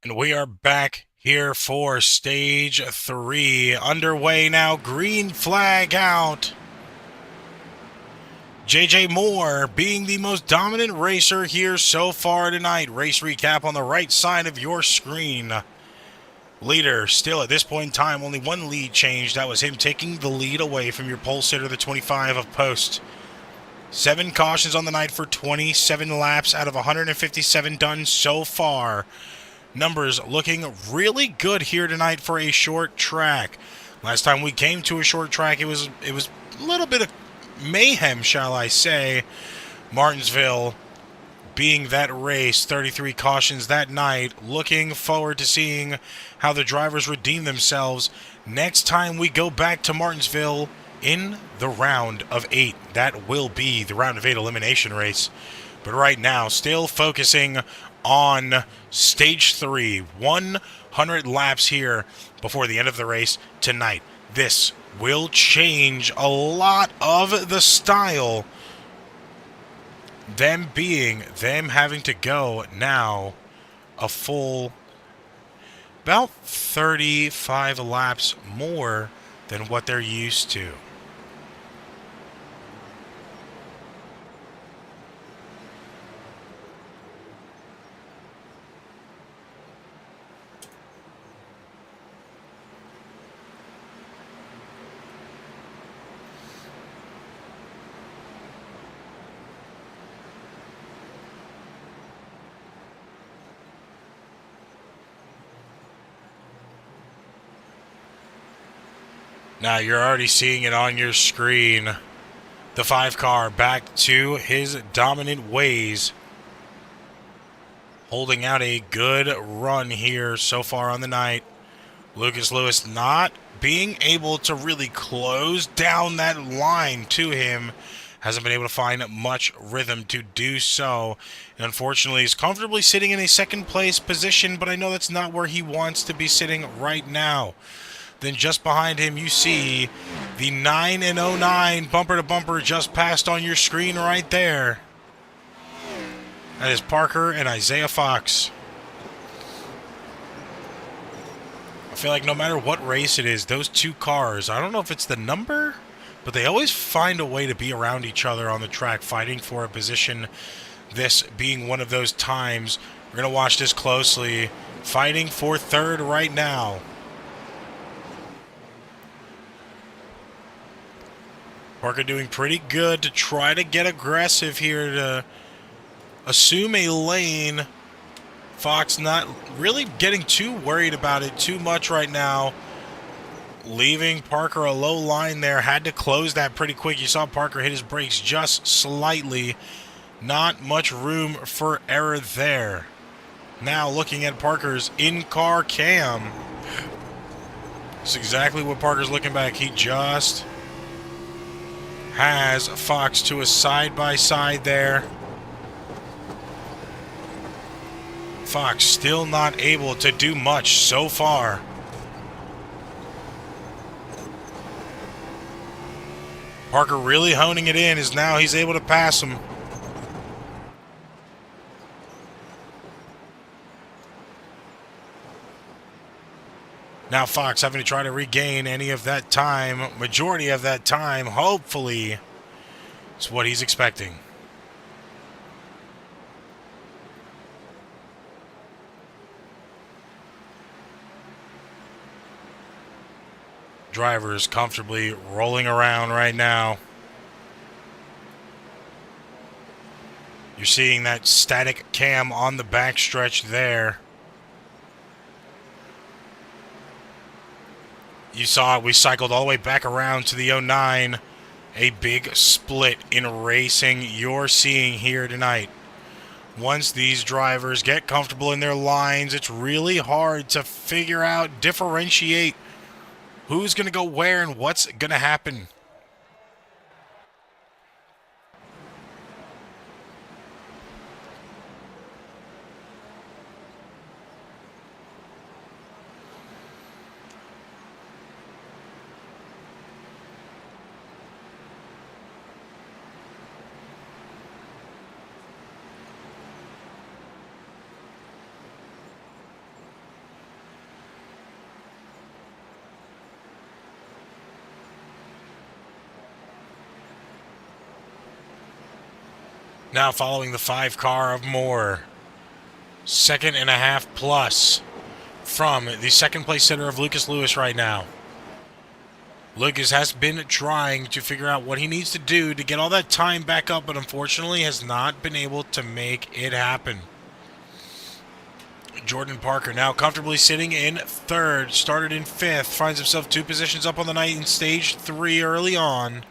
And we are back here for stage 3. Underway now. Green flag out. JJ Moore being the most dominant racer here so far tonight. Race recap on the right side of your screen. Leader still at this point in time, only one lead change. That was him taking the lead away from your pole sitter, the 25 of Post. 7 cautions on the night for 27 laps out of 157 done so far. Numbers looking really good here tonight for a short track. Last time we came to a short track, it was a little bit of mayhem, shall I say. Martinsville being that race, 33 cautions that night. Looking forward to seeing how the drivers redeem themselves next time we go back to Martinsville in the round of 8. That will be the round of 8 elimination race. But right now, still focusing on stage 3. 100 laps here before the end of the race tonight. This will change a lot of the style. Them having to go now a full about 35 laps more than what they're used to. Now you're already seeing it on your screen. The 5 car back to his dominant ways. Holding out a good run here so far on the night. Lucas Lewis not being able to really close down that line to him. Hasn't been able to find much rhythm to do so. And unfortunately, he's comfortably sitting in a second place position, but I know that's not where he wants to be sitting right now. Then just behind him, you see the 9 and 09 bumper to bumper just passed on your screen right there. That is Parker and Isaiah Fox. I feel like no matter what race it is, those 2 cars, I don't know if it's the number, but they always find a way to be around each other on the track, fighting for a position. This being one of those times. We're going to watch this closely. Fighting for 3rd right now. Parker doing pretty good to try to get aggressive here to assume a lane. Fox not really getting too worried about it too much right now. Leaving Parker a low line there. Had to close that pretty quick. You saw Parker hit his brakes just slightly. Not much room for error there. Now looking at Parker's in-car cam. That's exactly what Parker's looking back. He just has Fox to a side-by-side there. Fox still not able to do much so far. Parker really honing it in as now he's able to pass him. Now Fox having to try to regain any of that time, majority of that time, hopefully. It's what he's expecting. Drivers comfortably rolling around right now. You're seeing that static cam on the backstretch there. You saw it, we cycled all the way back around to the 09. A big split in racing you're seeing here tonight. Once these drivers get comfortable in their lines, it's really hard to figure out, differentiate who's going to go where and what's going to happen. Now following the 5 car of Moore. 2.5 plus from the second place sitter of Lucas Lewis right now. Lucas has been trying to figure out what he needs to do to get all that time back up, but unfortunately has not been able to make it happen. Jordan Parker now comfortably sitting in third, started in fifth, finds himself 2 positions up on the night in stage 3 early on.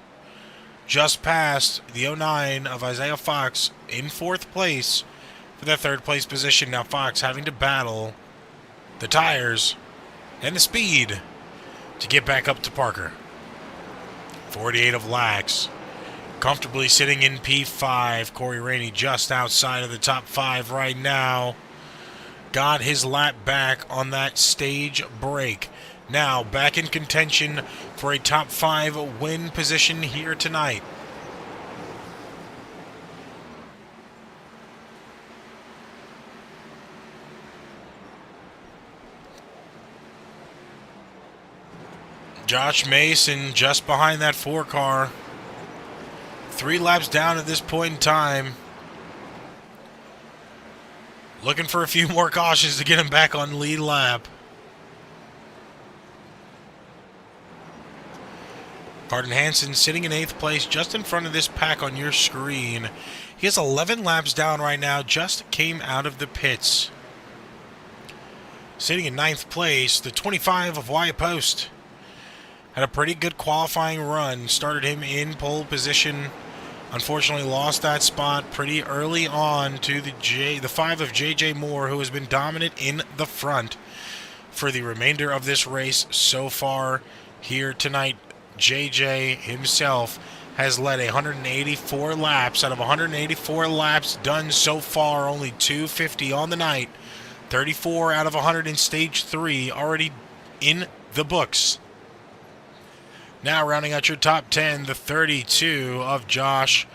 Just past the 09 of Isaiah Fox in 4th place for that 3rd place position. Now Fox having to battle the tires and the speed to get back up to Parker. 48 of Lax. Comfortably sitting in P5. Corey Rainey just outside of the top 5 right now. Got his lap back on that stage break. Now back in contention for a top 5 win position here tonight. Josh Mason just behind that 4 car. 3 laps down at this point in time. Looking for a few more cautions to get him back on lead lap. Carden Hansen sitting in 8th place just in front of this pack on your screen. He has 11 laps down right now, just came out of the pits. Sitting in 9th place, the 25 of Wyatt Post. Had a pretty good qualifying run. Started him in pole position. Unfortunately lost that spot pretty early on to the 5 of JJ Moore, who has been dominant in the front for the remainder of this race so far here tonight. JJ himself has led 184 laps. Out of 184 laps done so far, only 250 on the night. 34 out of 100 in stage 3 already in the books. Now rounding out your top 10, the 32 of Josh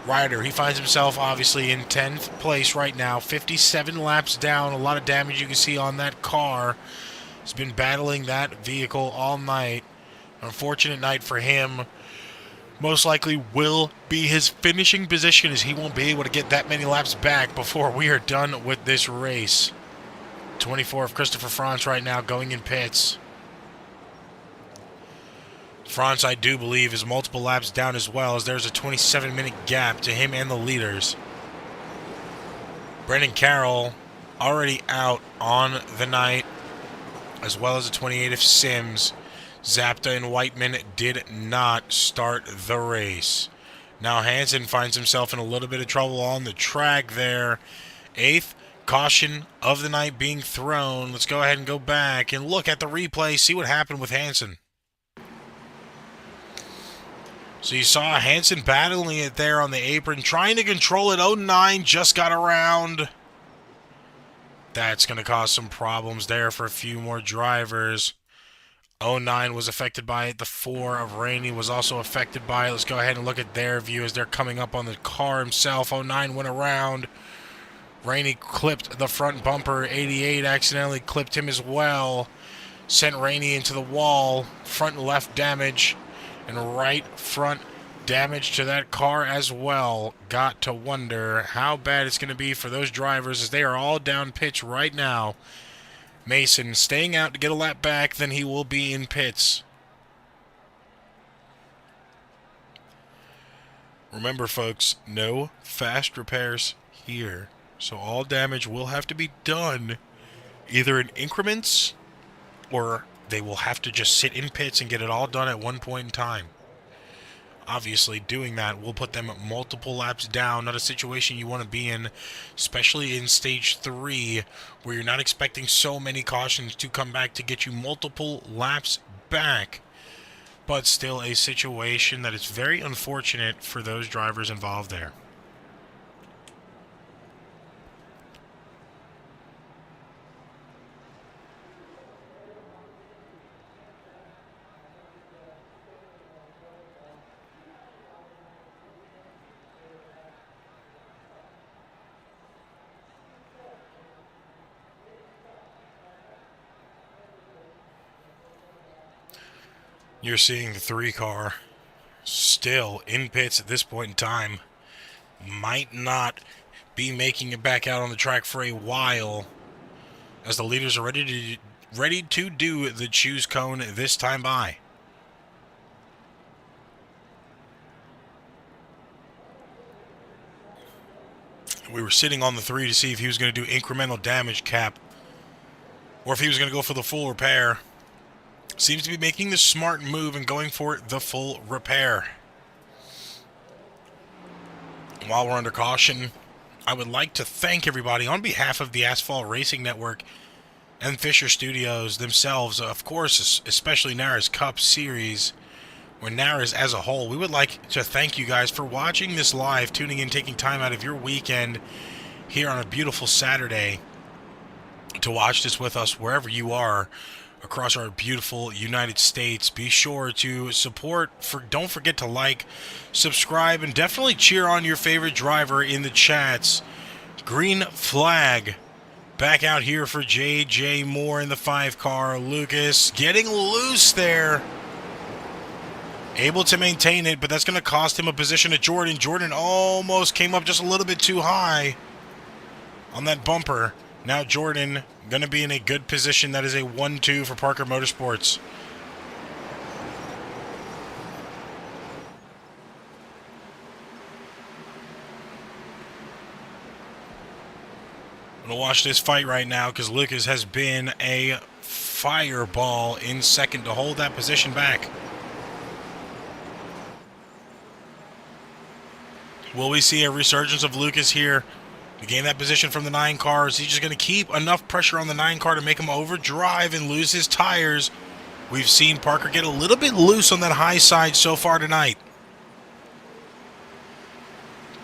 Ryder. He finds himself obviously in 10th place right now. 57 laps down. A lot of damage you can see on that car. He's been battling that vehicle all night. Unfortunate night for him. Most likely will be his finishing position, as he won't be able to get that many laps back before we are done with this race. 24 of Christopher Franz right now going in pits. Franz, I do believe, is multiple laps down as well, as there's a 27-minute gap to him and the leaders. Brendan Carroll already out on the night, as well as a 28 of Sims. Zapta and Whiteman did not start the race. Now Hansen finds himself in a little bit of trouble on the track there. 8th caution of the night being thrown. Let's go ahead and go back and look at the replay, see what happened with Hansen. So you saw Hansen battling it there on the apron, trying to control it. 09 just got around. That's going to cause some problems there for a few more drivers. 09 was affected by it. The 4 of Rainey was also affected by it. Let's go ahead and look at their view as they're coming up on the car himself. 09 went around. Rainey clipped the front bumper. 88 accidentally clipped him as well. Sent Rainey into the wall. Front left damage. And right front damage to that car as well. Got to wonder how bad it's going to be for those drivers, as they are all down pitch right now. Mason staying out to get a lap back, then he will be in pits. Remember, folks, no fast repairs here. So all damage will have to be done either in increments, or they will have to just sit in pits and get it all done at one point in time. Obviously, doing that will put them multiple laps down. Not a situation you want to be in, especially in stage 3, where you're not expecting so many cautions to come back to get you multiple laps back. But still a situation that is very unfortunate for those drivers involved there. You're seeing the 3 car still in pits at this point in time. might not be making it back out on the track for a while, as the leaders are ready to do the choose cone this time by. We were sitting on the 3 to see if he was going to do incremental damage cap or if he was going to go for the full repair. Seems to be making the smart move and going for the full repair. While we're under caution, I would like to thank everybody on behalf of the Asphalt Racing Network and Fisher Studios themselves, of course, especially NARAS Cup Series, or NARAS as a whole. We would like to thank you guys for watching this live, tuning in, taking time out of your weekend here on a beautiful Saturday to watch this with us wherever you are across our beautiful United States. Be sure to support, don't forget to like, subscribe, and definitely cheer on your favorite driver in the chats. Green flag back out here for J.J. Moore in the 5-car. Lucas getting loose there. Able to maintain it, but that's going to cost him a position at Jordan. Jordan almost came up just a little bit too high on that bumper. Now Jordan going to be in a good position. That is a 1-2 for Parker Motorsports. I'm going to watch this fight right now because Lucas has been a fireball in second to hold that position back. Will we see a resurgence of Lucas here to gain that position from the 9 cars? He's just going to keep enough pressure on the 9 car to make him overdrive and lose his tires. We've seen Parker get a little bit loose on that high side so far tonight.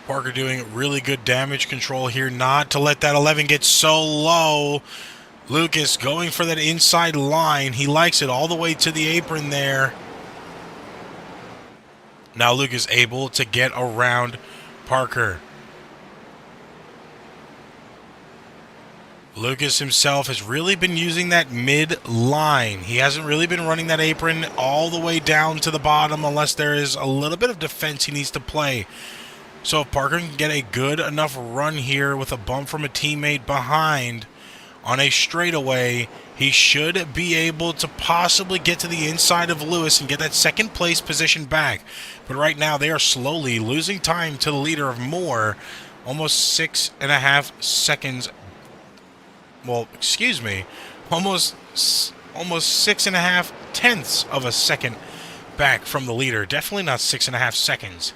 Parker doing really good damage control here, not to let that 11 get so low. Lucas going for that inside line. He likes it all the way to the apron there. Now Lucas able to get around Parker. Lucas himself has really been using that mid-line. He hasn't really been running that apron all the way down to the bottom unless there is a little bit of defense he needs to play. So if Parker can get a good enough run here with a bump from a teammate behind on a straightaway, he should be able to possibly get to the inside of Lewis and get that second place position back. But right now they are slowly losing time to the leader of Moore. Almost 6.5 seconds. Well, excuse me. Almost 6.5 tenths of a second back from the leader. Definitely not 6.5 seconds.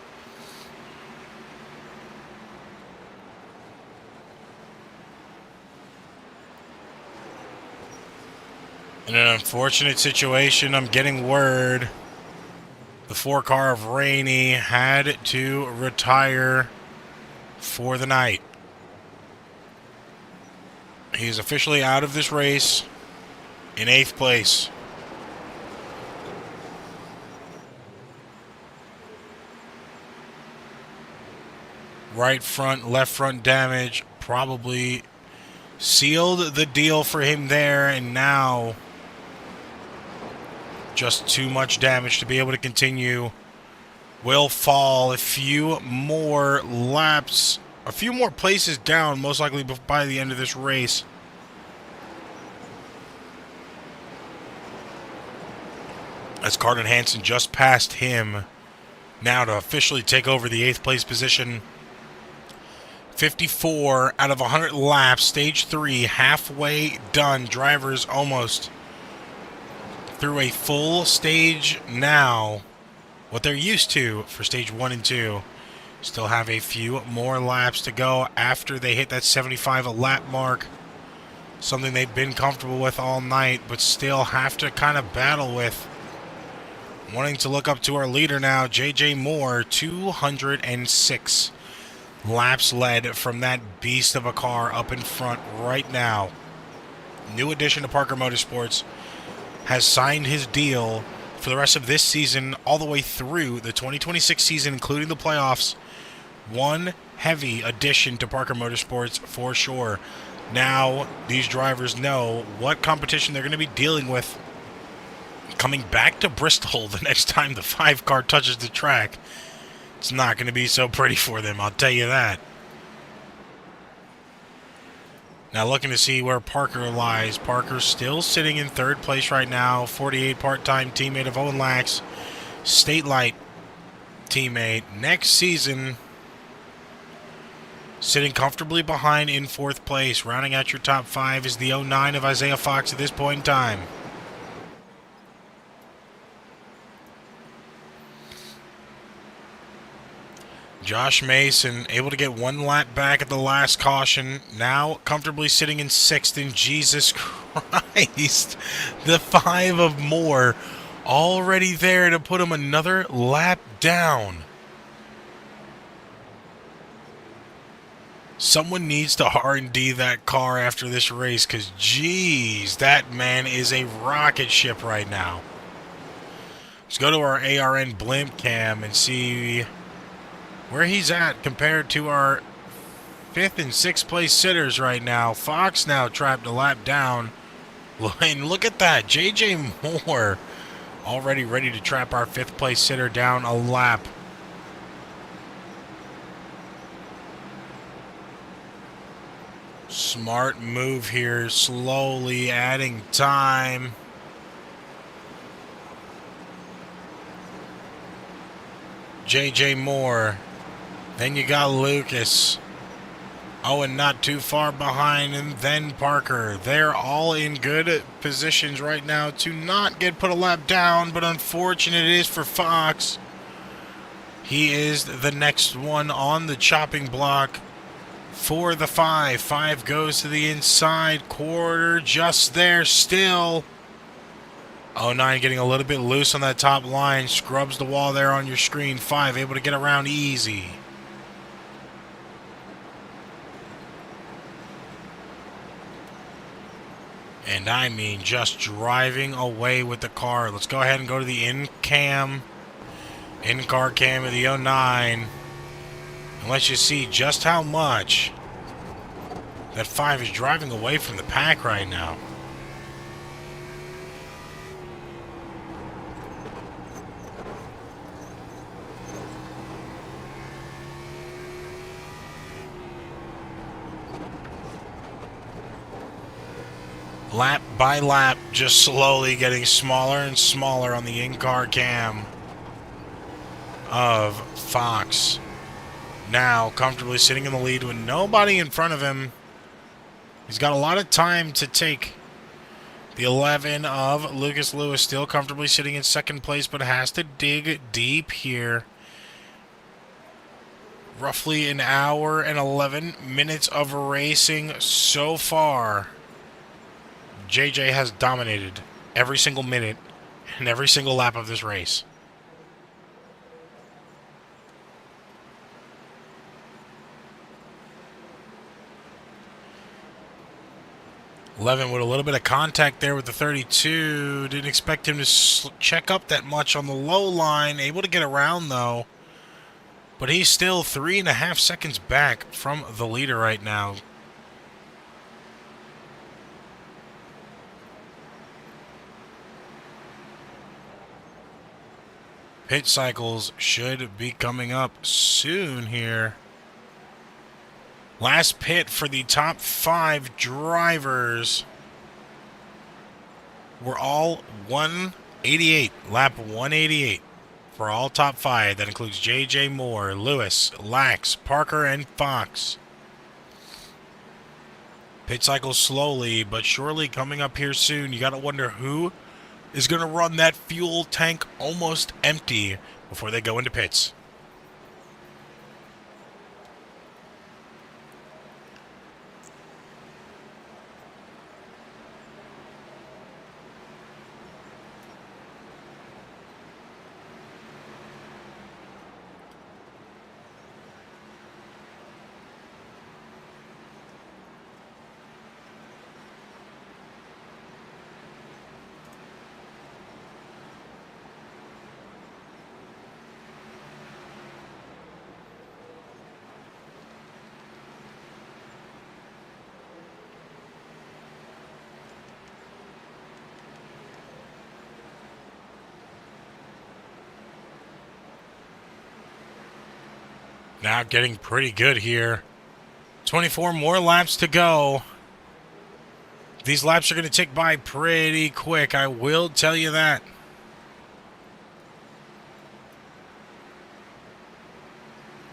In an unfortunate situation, I'm getting word the 4-car of Rainey had to retire for the night. He's officially out of this race in 8th place. Right front, left front damage probably sealed the deal for him there, and now just too much damage to be able to continue. Will fall a few more laps, a few more places down, most likely by the end of this race. As Carden Hansen just passed him now to officially take over the 8th place position. 54 out of 100 laps, stage 3, halfway done. Drivers almost through a full stage now. What they're used to for stage 1 and 2. Still have a few more laps to go after they hit that 75 a lap mark. Something they've been comfortable with all night, but still have to kind of battle with. Wanting to look up to our leader now, J.J. Moore, 206 laps led from that beast of a car up in front right now. New addition to Parker Motorsports. Has signed his deal for the rest of this season all the way through the 2026 season, including the playoffs. One heavy addition to Parker Motorsports for sure. Now these drivers know what competition they're going to be dealing with coming back to Bristol the next time the 5-car touches the track. It's not going to be so pretty for them, I'll tell you that. Now looking to see where Parker lies. Parker's still sitting in third place right now. 48 part-time teammate of Owen Lax. State Light teammate. Next season, sitting comfortably behind in fourth place. Rounding out your top 5 is the 09 of Isaiah Fox at this point in time. Josh Mason able to get one lap back at the last caution. Now comfortably sitting in sixth. And Jesus Christ, the 5 of Moore already there to put him another lap down. Someone needs to R&D that car after this race, because geez, that man is a rocket ship right now. Let's go to our ARN blimp cam and see where he's at compared to our 5th and 6th place sitters right now. Fox now trapped a lap down. And look at that, JJ Moore already ready to trap our 5th place sitter down a lap. Smart move here, slowly adding time. JJ Moore. Then you got Lucas. Owen not too far behind, and then Parker. They're all in good positions right now to not get put a lap down, but unfortunate it is for Fox. He is the next one on the chopping block for the 5. 5 goes to the inside quarter, just there still. 09 getting a little bit loose on that top line, scrubs the wall there on your screen. 5 able to get around easy. And I mean just driving away with the car. Let's go ahead and go to the in-car cam of the 09. And let's just see just how much that 5 is driving away from the pack right now. Lap by lap, just slowly getting smaller and smaller on the in-car cam of Fox. Now comfortably sitting in the lead with nobody in front of him. He's got a lot of time to take. The 11 of Lucas Lewis still comfortably sitting in second place, but has to dig deep here. Roughly an hour and 11 minutes of racing so far. JJ has dominated every single minute and every single lap of this race. Levin with a little bit of contact there with the 32. Didn't expect him to check up that much on the low line. Able to get around, though. But he's still 3.5 seconds back from the leader right now. Pit cycles should be coming up soon here. Last pit for the top 5 drivers. We're all 188, lap 188 for all top 5. That includes JJ Moore, Lewis, Lax, Parker, and Fox. Pit cycle slowly but surely coming up here soon. You got to wonder who is going to run that fuel tank almost empty before they go into pits. Now getting pretty good here. 24 more laps to go. These laps are going to tick by pretty quick, I will tell you that.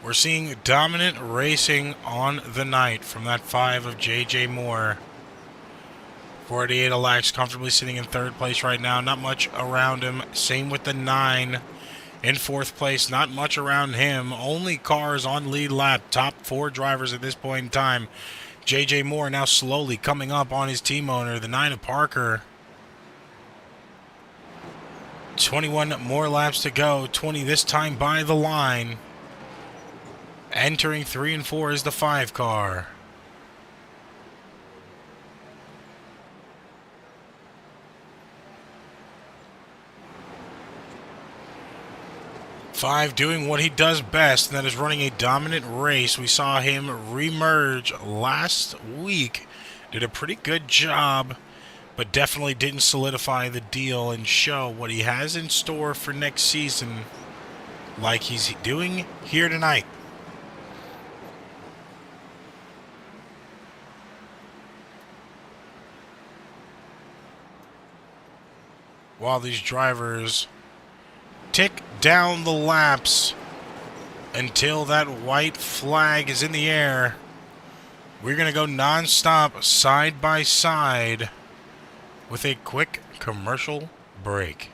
We're seeing dominant racing on the night from that 5 of J.J. Moore. 48 Alex comfortably sitting in third place right now. Not much around him. Same with the 9 in fourth place. Not much around him. Only cars on lead lap. Top 4 drivers at this point in time. J.J. Moore now slowly coming up on his team owner, the 9 of Parker. 21 more laps to go. 20 this time by the line. Entering 3 and 4 is the 5 car. Five doing what he does best, and that is running a dominant race. We saw him remerge last week. Did a pretty good job, but definitely didn't solidify the deal and show what he has in store for next season, like he's doing here tonight. While these drivers tick down the laps until that white flag is in the air, we're going to go non-stop side by side with a quick commercial break.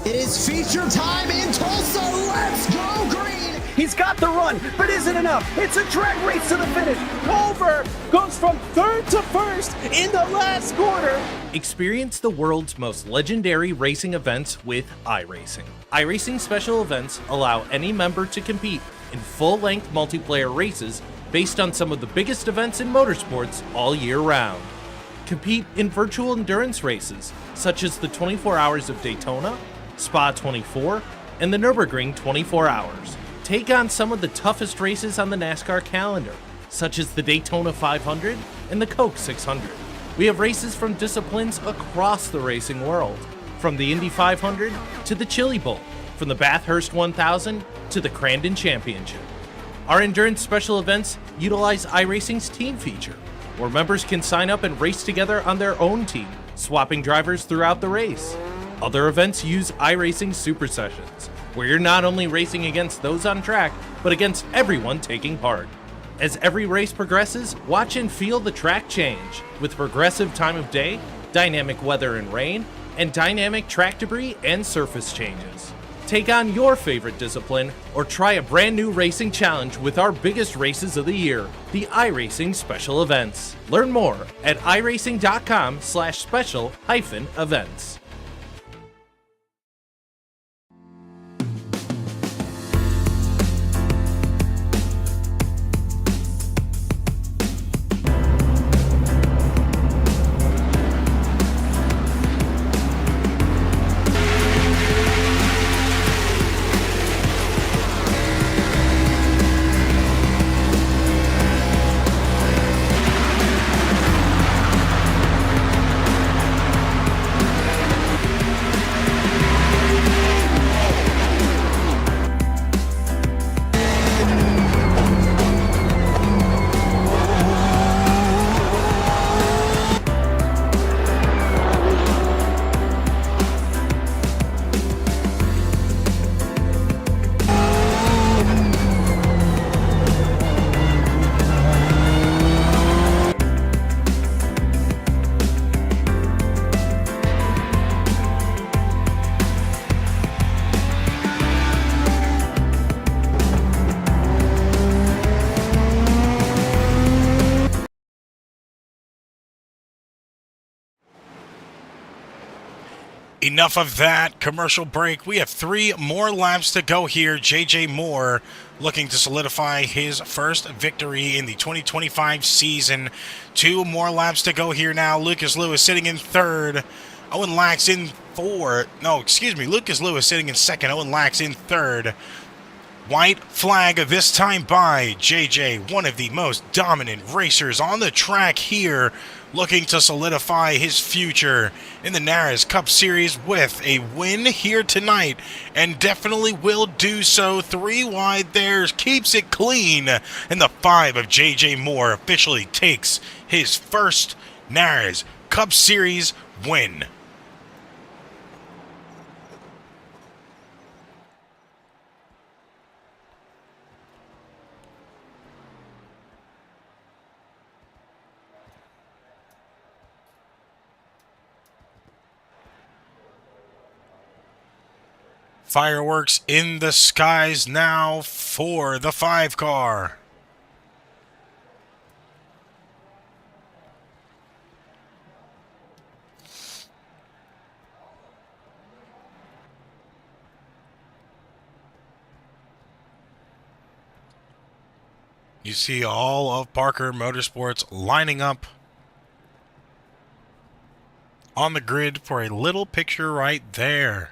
It is feature time in Tulsa. Let's go green. He's got the run, but isn't enough. It's a drag race to the finish. Culver goes from third to first in the last quarter. Experience the world's most legendary racing events with iRacing. iRacing special events allow any member to compete in full-length multiplayer races based on some of the biggest events in motorsports all year round. Compete in virtual endurance races, such as the 24 Hours of Daytona, Spa 24, and the Nürburgring 24 Hours. Take on some of the toughest races on the NASCAR calendar, such as the Daytona 500 and the Coke 600. We have races from disciplines across the racing world, from the Indy 500 to the Chili Bowl, from the Bathurst 1000 to the Crandon Championship. Our endurance special events utilize iRacing's team feature, where members can sign up and race together on their own team, swapping drivers throughout the race. Other events use iRacing Super Sessions, where you're not only racing against those on track, but against everyone taking part. As every race progresses, watch and feel the track change, with progressive time of day, dynamic weather and rain, and dynamic track debris and surface changes. Take on your favorite discipline, or try a brand new racing challenge with our biggest races of the year, the iRacing Special Events. Learn more at iracing.com/special-events. Enough of that commercial break. We have 3 more laps to go here. JJ Moore looking to solidify his first victory in the 2025 season. 2 more laps to go here now. Lucas Lewis sitting in third. Owen Lax in fourth. No, excuse me. Lucas Lewis sitting in second. Owen Lax in third. White flag this time by JJ, one of the most dominant racers on the track here, looking to solidify his future in the NARAS Cup Series with a win here tonight, and definitely will do so. 3 wide there, keeps it clean, and the 5 of JJ Moore officially takes his first NARAS Cup Series win. Fireworks in the skies now for the 5 car. You see all of Parker Motorsports lining up on the grid for a little picture right there.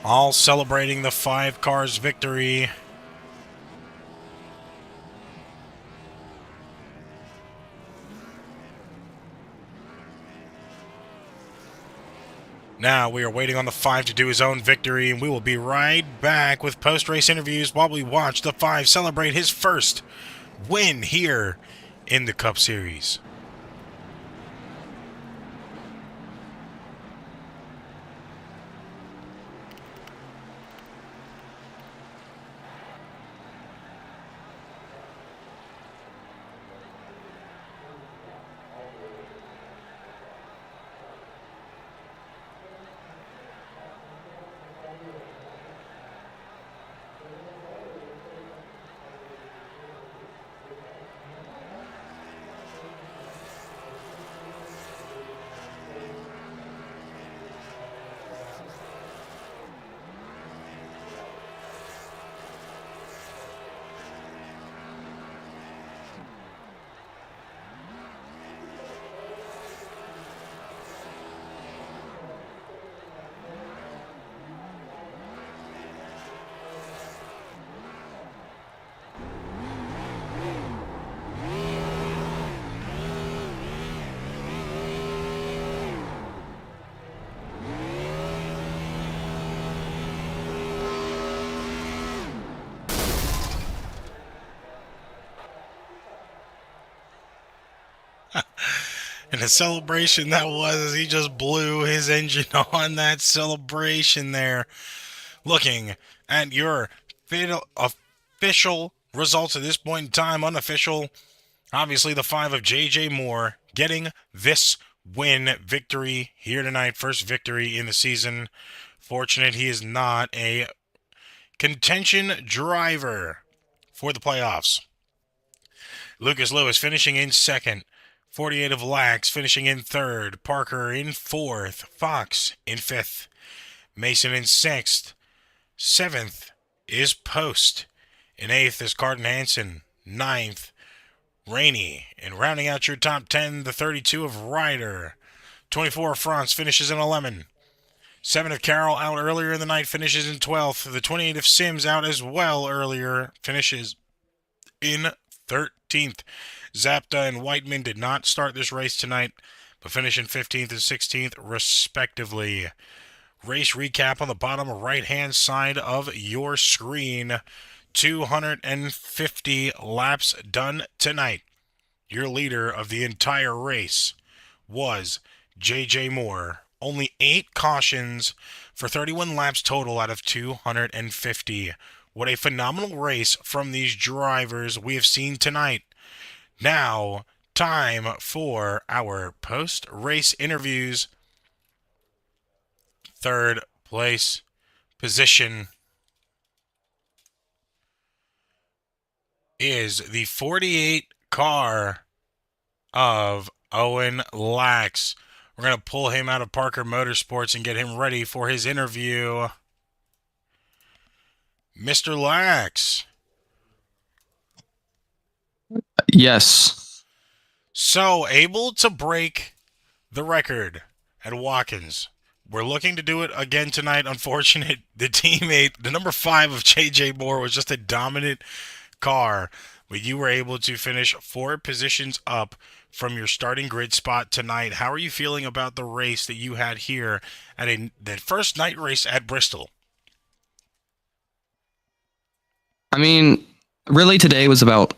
All celebrating the 5 cars' victory. Now we are waiting on the 5 to do his own victory, and we will be right back with post-race interviews while we watch the 5 celebrate his first win here in the Cup Series. And the celebration that was, he just blew his engine on that celebration there. Looking at your official results at this point in time, unofficial, obviously the 5 of JJ Moore getting this win victory here tonight. First victory in the season. Fortunate he is not a contention driver for the playoffs. Lucas Lewis finishing in second. 48 of Lax finishing in third. Parker in fourth. Fox in fifth. Mason in sixth. Seventh is Post. In eighth is Carden Hansen. Ninth, Rainey. And rounding out your top 10, the 32 of Ryder. 24 of France finishes in 11. 7 of Carroll out earlier in the night finishes in 12th. The 28 of Sims out as well earlier finishes in 13th. Zapta and Whiteman did not start this race tonight, but finish in 15th and 16th respectively. Race recap on the bottom right-hand side of your screen. 250 laps done tonight. Your leader of the entire race was JJ Moore. Only 8 cautions for 31 laps total out of 250. What a phenomenal race from these drivers we have seen tonight. Now, time for our post-race interviews third place position is the 48 car of Owen Lax. We're going to pull him out of Parker Motorsports and get him ready for his interview. Mr. Lax. Yes. So, able to break the record at Watkins. We're looking to do it again tonight. Unfortunate, the teammate, the number 5 of JJ Moore, was just a dominant car, but you were able to finish 4 positions up from your starting grid spot tonight. How are you feeling about the race that you had here at the first night race at Bristol? I mean, really today was about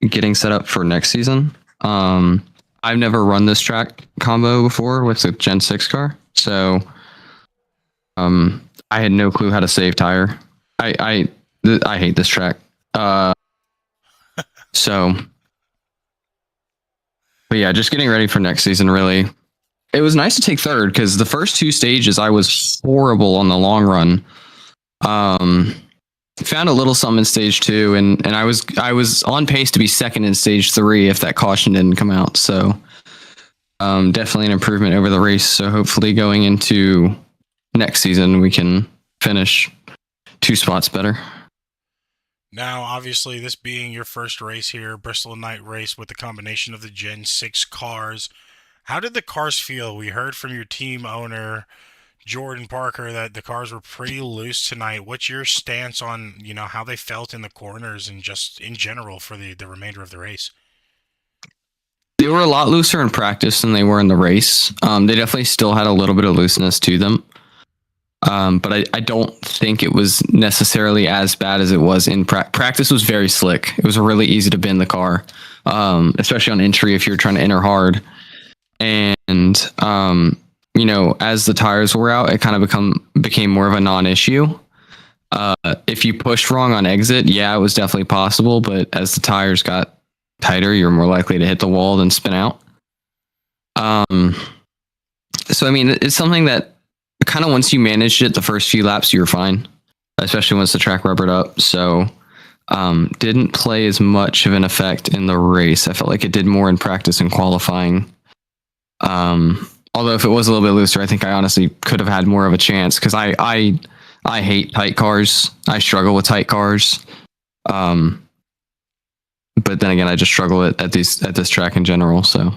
getting set up for next season. I've never run this track combo before with the Gen 6 car, so I had no clue how to save tire. I hate this track. So, but yeah, just getting ready for next season, really. It was nice to take third because the first 2 stages I was horrible on the long run. Found a little something in stage 2, and I was on pace to be second in stage 3 if that caution didn't come out. So definitely an improvement over the race. So hopefully going into next season we can finish 2 spots better. Now, obviously, this being your first race here, Bristol night race with the combination of the Gen 6 cars, how did the cars feel? We heard from your team owner, Jordan Parker, that the cars were pretty loose tonight. What's your stance on, how they felt in the corners and just in general for the remainder of the race? They were a lot looser in practice than they were in the race. They definitely still had a little bit of looseness to them. But I don't think it was necessarily as bad as it was in practice. Was very slick. It was really easy to bend the car, especially on entry if you're trying to enter hard. And as the tires were out, it kind of became more of a non-issue. If you pushed wrong on exit, yeah, it was definitely possible. But as the tires got tighter, you're more likely to hit the wall than spin out. So I mean, it's something that kind of once you managed it the first few laps, you were fine, especially once the track rubbered up. So didn't play as much of an effect in the race. I felt like it did more in practice and qualifying. Although if it was a little bit looser, I think I honestly could have had more of a chance because I hate tight cars. I struggle with tight cars. But then again, I just struggle at this track in general. So.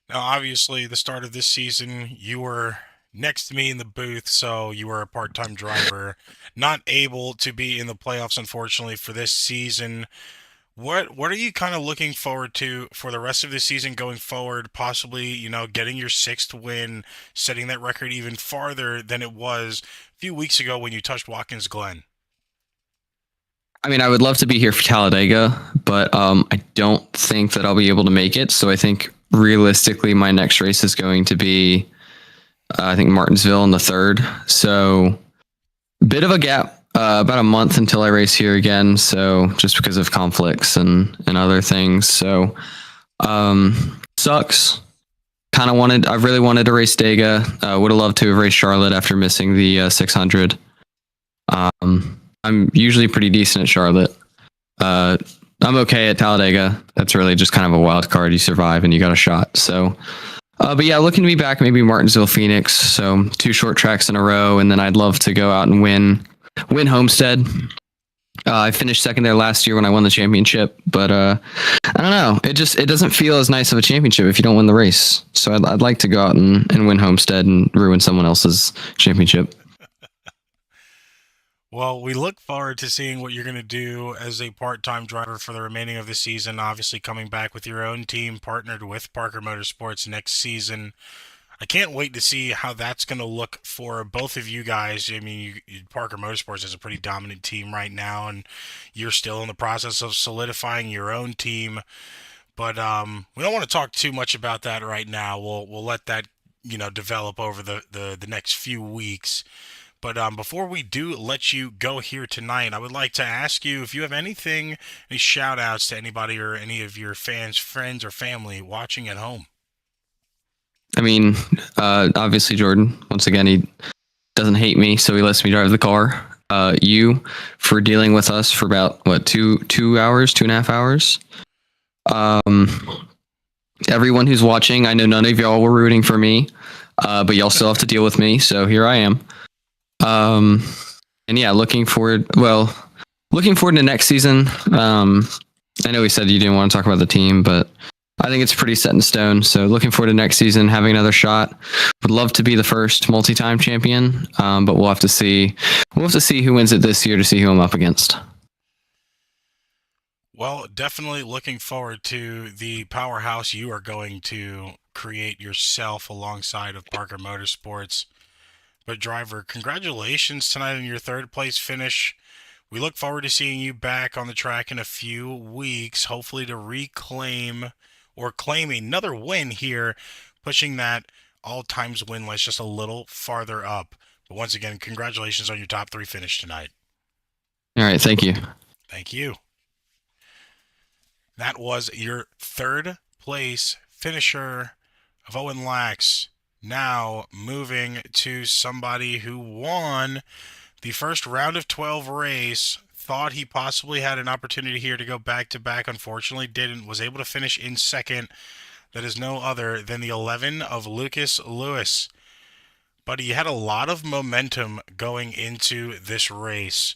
Now, obviously, the start of this season, you were next to me in the booth, so you were a part-time driver, not able to be in the playoffs, unfortunately, for this season. What are you kind of looking forward to for the rest of the season going forward? Possibly, getting your 6th win, setting that record even farther than it was a few weeks ago when you touched Watkins Glen. I mean, I would love to be here for Talladega, but I don't think that I'll be able to make it. So I think realistically, my next race is going to be, I think, Martinsville in the 3rd. So a bit of a gap, about a month until I race here again. So just because of conflicts and other things. So sucks. I really wanted to race Dega. Would have loved to have raced Charlotte after missing the 600. I'm usually pretty decent at Charlotte. I'm okay at Talladega. That's really just kind of a wild card. You survive and you got a shot. So, but yeah, looking to be back maybe Martinsville, Phoenix. So 2 short tracks in a row, and then I'd love to go out and win Homestead. I finished second there last year when I won the championship, but I don't know. It doesn't feel as nice of a championship if you don't win the race. So I'd like to go out and win Homestead and ruin someone else's championship. Well, we look forward to seeing what you're going to do as a part-time driver for the remaining of the season, obviously coming back with your own team partnered with Parker Motorsports next season. I can't wait to see how that's going to look for both of you guys. I mean, Parker Motorsports is a pretty dominant team right now, and you're still in the process of solidifying your own team. But we don't want to talk too much about that right now. We'll let that develop over the next few weeks. But before we do let you go here tonight, I would like to ask you if you have any shout outs to anybody or any of your fans, friends, or family watching at home. I mean, obviously Jordan, once again, he doesn't hate me, so he lets me drive the car. You for dealing with us for about what 2 hours, 2.5 hours. Everyone who's watching, I know none of y'all were rooting for me, but y'all still have to deal with me, so here I am. And yeah, looking forward to next season. I know we said you didn't want to talk about the team, but I think it's pretty set in stone. So looking forward to next season, having another shot. Would love to be the first multi-time champion, but we'll have to see. We'll have to see who wins it this year to see who I'm up against. Well, definitely looking forward to the powerhouse you are going to create yourself alongside of Parker Motorsports. But driver, congratulations tonight on your third place finish. We look forward to seeing you back on the track in a few weeks, hopefully to reclaim or claim another win here, pushing that all-times win list just a little farther up. But once again, congratulations on your top 3 finish tonight. All right, thank you. Thank you. That was your third place finisher of Owen Lax. Now moving to somebody who won the first round of 12 race. Thought he possibly had an opportunity here to go back-to-back. Unfortunately didn't. Was able to finish in second. That is no other than the 11 of Lucas Lewis. But he had a lot of momentum going into this race.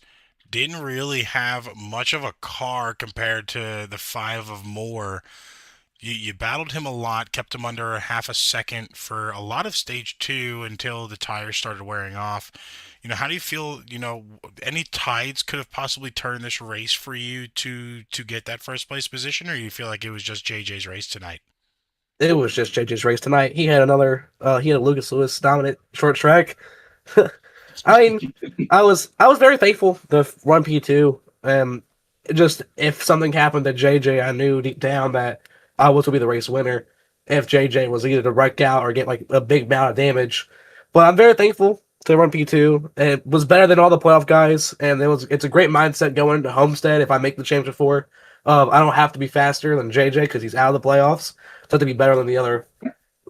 Didn't really have much of a car compared to the 5 of Moore. You battled him a lot, kept him under a half a second for a lot of stage 2 until the tires started wearing off. How do you feel, any tides could have possibly turned this race for you to get that first place position, or you feel like it was just JJ's race tonight? It was just JJ's race tonight. He had a Lucas Lewis dominant short track. I mean, I was very thankful to run P2. Just if something happened to JJ, I knew deep down that I was to be the race winner. If JJ was either to wreck out or get like a big amount of damage, but I'm very thankful to run P2. It was better than all the playoff guys, and it's a great mindset going into Homestead. If I make the championship 4, I don't have to be faster than JJ because he's out of the playoffs. So I have to be better than the other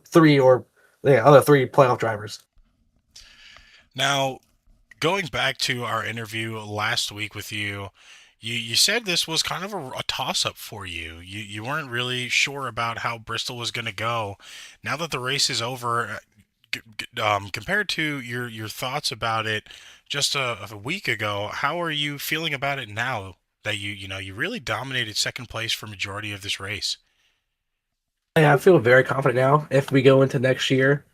3 playoff drivers. Now, going back to our interview last week with you, you said this was kind of a toss-up for you. You weren't really sure about how Bristol was going to go. Now that the race is over, compared to your thoughts about it just a week ago, how are you feeling about it now that you really dominated second place for majority of this race? Yeah, I feel very confident now if we go into next year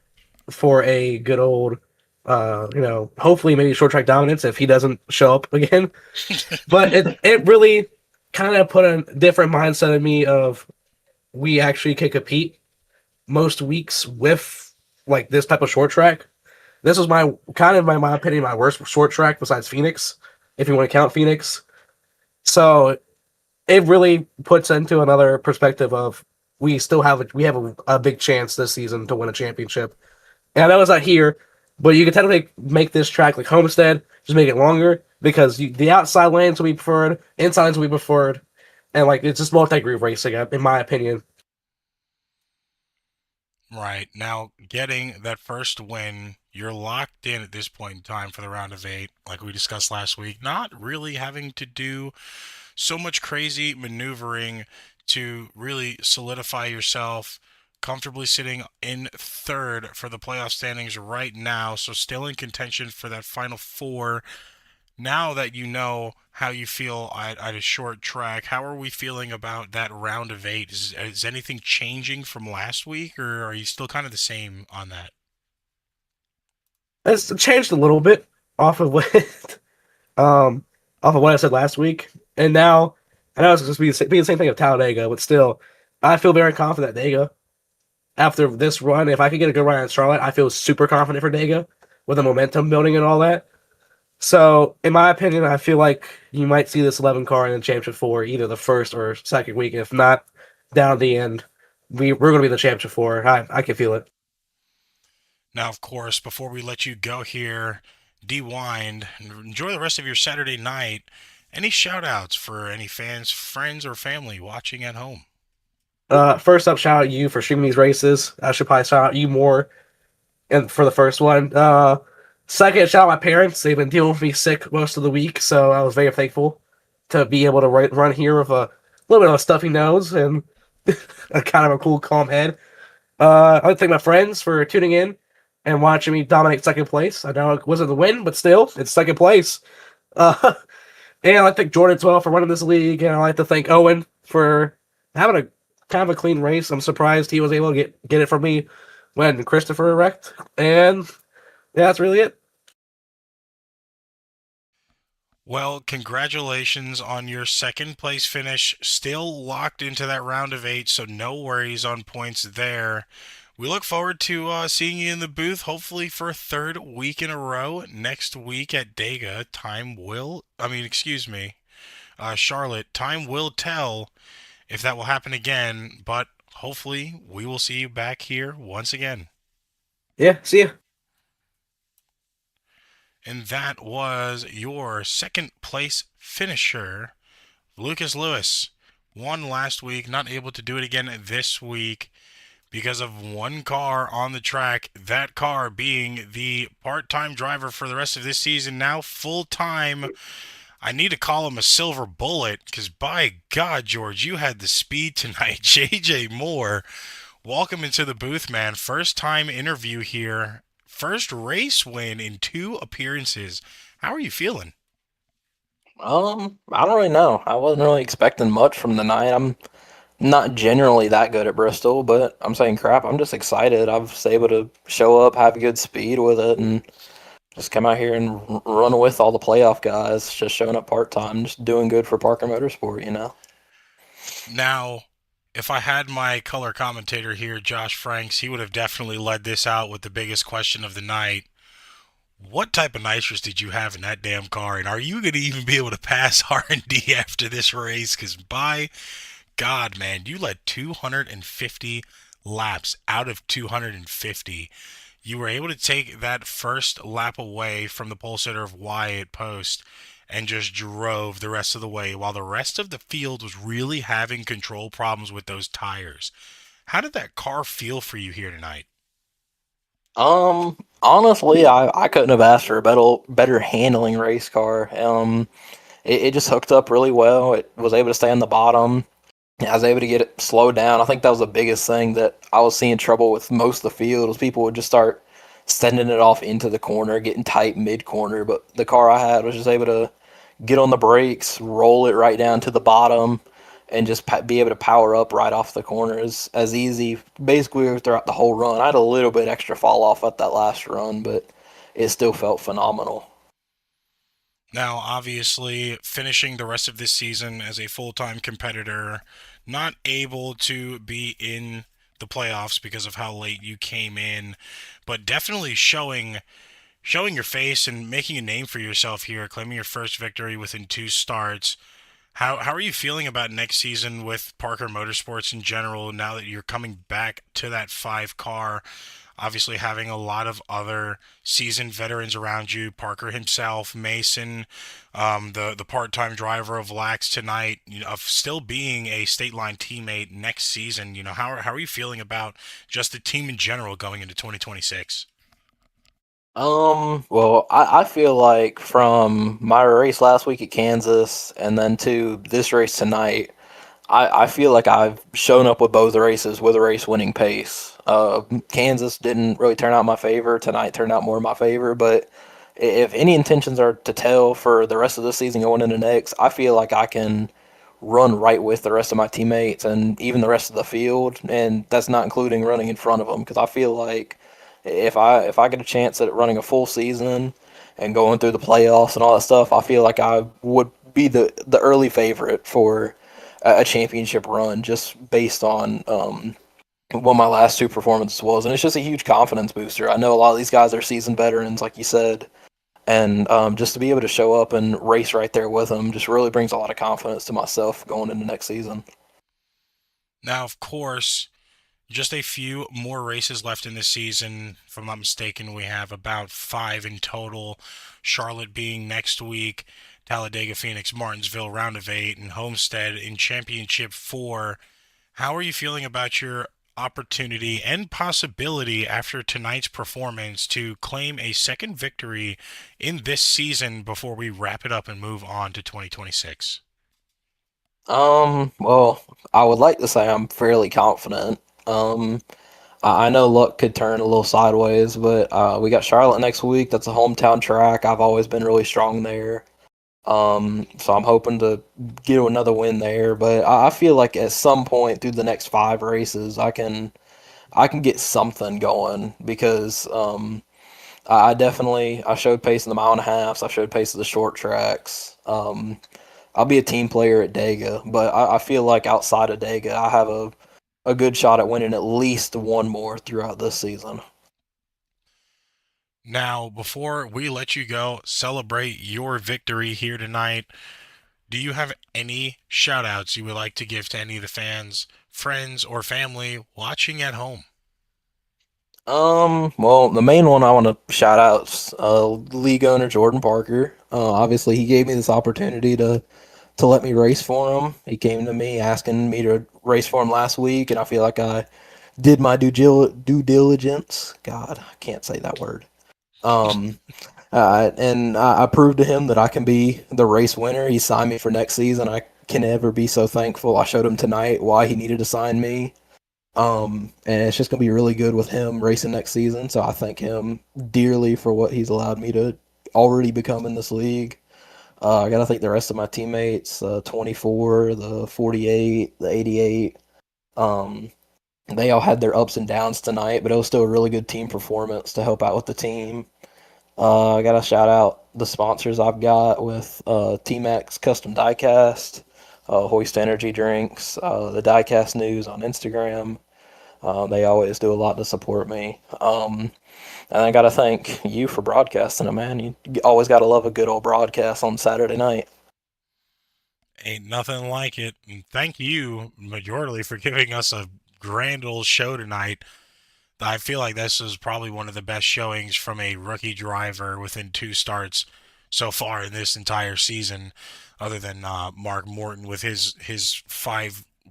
for a good old, hopefully maybe short track dominance if he doesn't show up again. But it really kind of put a different mindset in me of we actually can compete most weeks with like this type of short track. This was my opinion, my worst short track besides Phoenix, if you want to count Phoenix. So it really puts into another perspective of we have a big chance this season to win a championship. And I know it's not here, but you can technically make this track like Homestead, just make it longer because the outside lanes will be preferred, inside lanes will be preferred, and like it's just multi-groove racing, in my opinion. Right. Now, getting that first win, you're locked in at this point in time for the round of 8, like we discussed last week, not really having to do so much crazy maneuvering to really solidify yourself, comfortably sitting in third for the playoff standings right now, so still in contention for that final 4. Now that you know how you feel at a short track, how are we feeling about that round of 8? Is anything changing from last week, or are you still kind of the same on that? It's changed a little bit off of what I said last week, and now I know it's just be the same thing of Talladega, but still, I feel very confident at Dega. After this run, if I could get a good run in Charlotte, I feel super confident for Dega with the momentum building and all that. So, in my opinion, I feel like you might see this 11 car in the championship 4 either the first or second week. If not, down at the end, we're going to be the championship 4. I can feel it. Now, of course, before we let you go here, de-wind, and enjoy the rest of your Saturday night, any shout-outs for any fans, friends, or family watching at home? First up, shout out you for streaming these races. I should probably shout out you more and for the first one. Second, shout out my parents. They've been dealing with me sick most of the week, so I was very thankful to be able to run here with a little bit of a stuffy nose and a kind of a cool, calm head. I'd like to thank my friends for tuning in and watching me dominate second place. I know it wasn't the win, but still, it's second place. Uh, and I'd like to thank Jordan as well for running this league, and I'd like to thank Owen for having a kind of a clean race. I'm surprised he was able to get it from me when Christopher wrecked. And yeah, that's really it. Well, congratulations on your second place finish. Still locked into that round of 8, so no worries on points there. We look forward to seeing you in the booth, hopefully for a third week in a row next week at Dega. Charlotte, time will tell if that will happen again, but hopefully we will see you back here once again. Yeah, see ya. And that was your second place finisher, Lucas Lewis. Won last week, not able to do it again this week because of one car on the track. That car being the part-time driver for the rest of this season, now full-time. I need to call him a silver bullet because, by God, George, you had the speed tonight. JJ Moore, welcome into the booth, man. First-time interview here. First race win in 2 appearances. How are you feeling? I don't really know. I wasn't really expecting much from the night. I'm not generally that good at Bristol, but I'm saying crap. I'm just excited. I was able to show up, have good speed with it, and just come out here and run with all the playoff guys. Just showing up part time, just doing good for Parker Motorsport, you know. Now, if I had my color commentator here, Josh Franks, he would have definitely led this out with the biggest question of the night. What type of nitrous did you have in that damn car? And are you going to even be able to pass R&D after this race? Because by God, man, you led 250 laps out of 250. You were able to take that first lap away from the pole sitter of Wyatt Post and just drove the rest of the way while the rest of the field was really having control problems with those tires. How did that car feel for you here tonight? Honestly, I couldn't have asked for a better handling race car. It just hooked up really well. It was able to stay on the bottom. I was able to get it slowed down. I think that was the biggest thing that I was seeing trouble with most of the field was people would just start sending it off into the corner, getting tight mid-corner. But the car I had was just able to get on the brakes, roll it right down to the bottom, and just be able to power up right off the corner as easy, basically throughout the whole run. I had a little bit extra fall off at that last run, but it still felt phenomenal. Now, obviously, finishing the rest of this season as a full-time competitor, not able to be in the playoffs because of how late you came in, but definitely showing your face and making a name for yourself here, claiming your first victory within 2 starts. How are you feeling about next season with Parker Motorsports in general now that you're coming back to that 5 car? Obviously having a lot of other seasoned veterans around you, Parker himself, Mason, the part-time driver of Lax tonight, of still being a state line teammate next season. How are you feeling about just the team in general going into 2026? Well, I feel like from my race last week at Kansas and then to this race tonight, I feel like I've shown up with both races with a race winning pace. Kansas didn't really turn out in my favor. Tonight turned out more in my favor. But if any intentions are to tell for the rest of the season going into next, I feel like I can run right with the rest of my teammates and even the rest of the field. And that's not including running in front of them because I feel like if I get a chance at running a full season and going through the playoffs and all that stuff, I feel like I would be the early favorite for a championship run just based on what my last 2 performances was. And it's just a huge confidence booster. I know a lot of these guys are seasoned veterans, like you said, and just to be able to show up and race right there with them just really brings a lot of confidence to myself going into next season. Now, of course, just a few more races left in this season. If I'm not mistaken, we have about 5 in total. Charlotte being next week, Talladega, Phoenix, Martinsville, round of 8, and Homestead in Championship 4. How are you feeling about your opportunity and possibility after tonight's performance to claim a second victory in this season before we wrap it up and move on to 2026? Well, I would like to say I'm fairly confident. I know luck could turn a little sideways, but we got Charlotte next week. That's a hometown track. I've always been really strong there. So I'm hoping to get another win there. But I feel like at some point through the next 5 races, I can get something going because I definitely I showed pace in the mile and a halves. I showed pace of the short tracks. I'll be a team player at Dega, but I feel like outside of Dega, I have a good shot at winning at least one more throughout this season. Now, before we let you go celebrate your victory here tonight, do you have any shout outs you would like to give to any of the fans, friends, or family watching at home? Well, the main one I want to shout out is league owner Jordan Parker. Obviously, he gave me this opportunity to let me race for him. He came to me asking me to race for him last week, and I feel like I did my due diligence. God, I can't say that word. Um, and I proved to him that I can be the race winner. He signed me for next season. I can never be so thankful. I showed him tonight why he needed to sign me. And it's just gonna be really good with him racing next season. So I thank him dearly for what he's allowed me to already become in this league. I gotta thank the rest of my teammates, 24, the 48, the 88. Um, they all had their ups and downs tonight, but it was still a really good team performance to help out with the team. I gotta shout out the sponsors I've got with T-Max Custom Diecast, Hoist Energy Drinks, the Diecast News on Instagram. They always do a lot to support me. And I gotta thank you for broadcasting it, man. You always gotta love a good old broadcast on Saturday night. Ain't nothing like it. And thank you, majorly, for giving us a grand old show tonight. I feel like this is probably one of the best showings from a rookie driver within 2 starts so far in this entire season, other than Mark Morton with his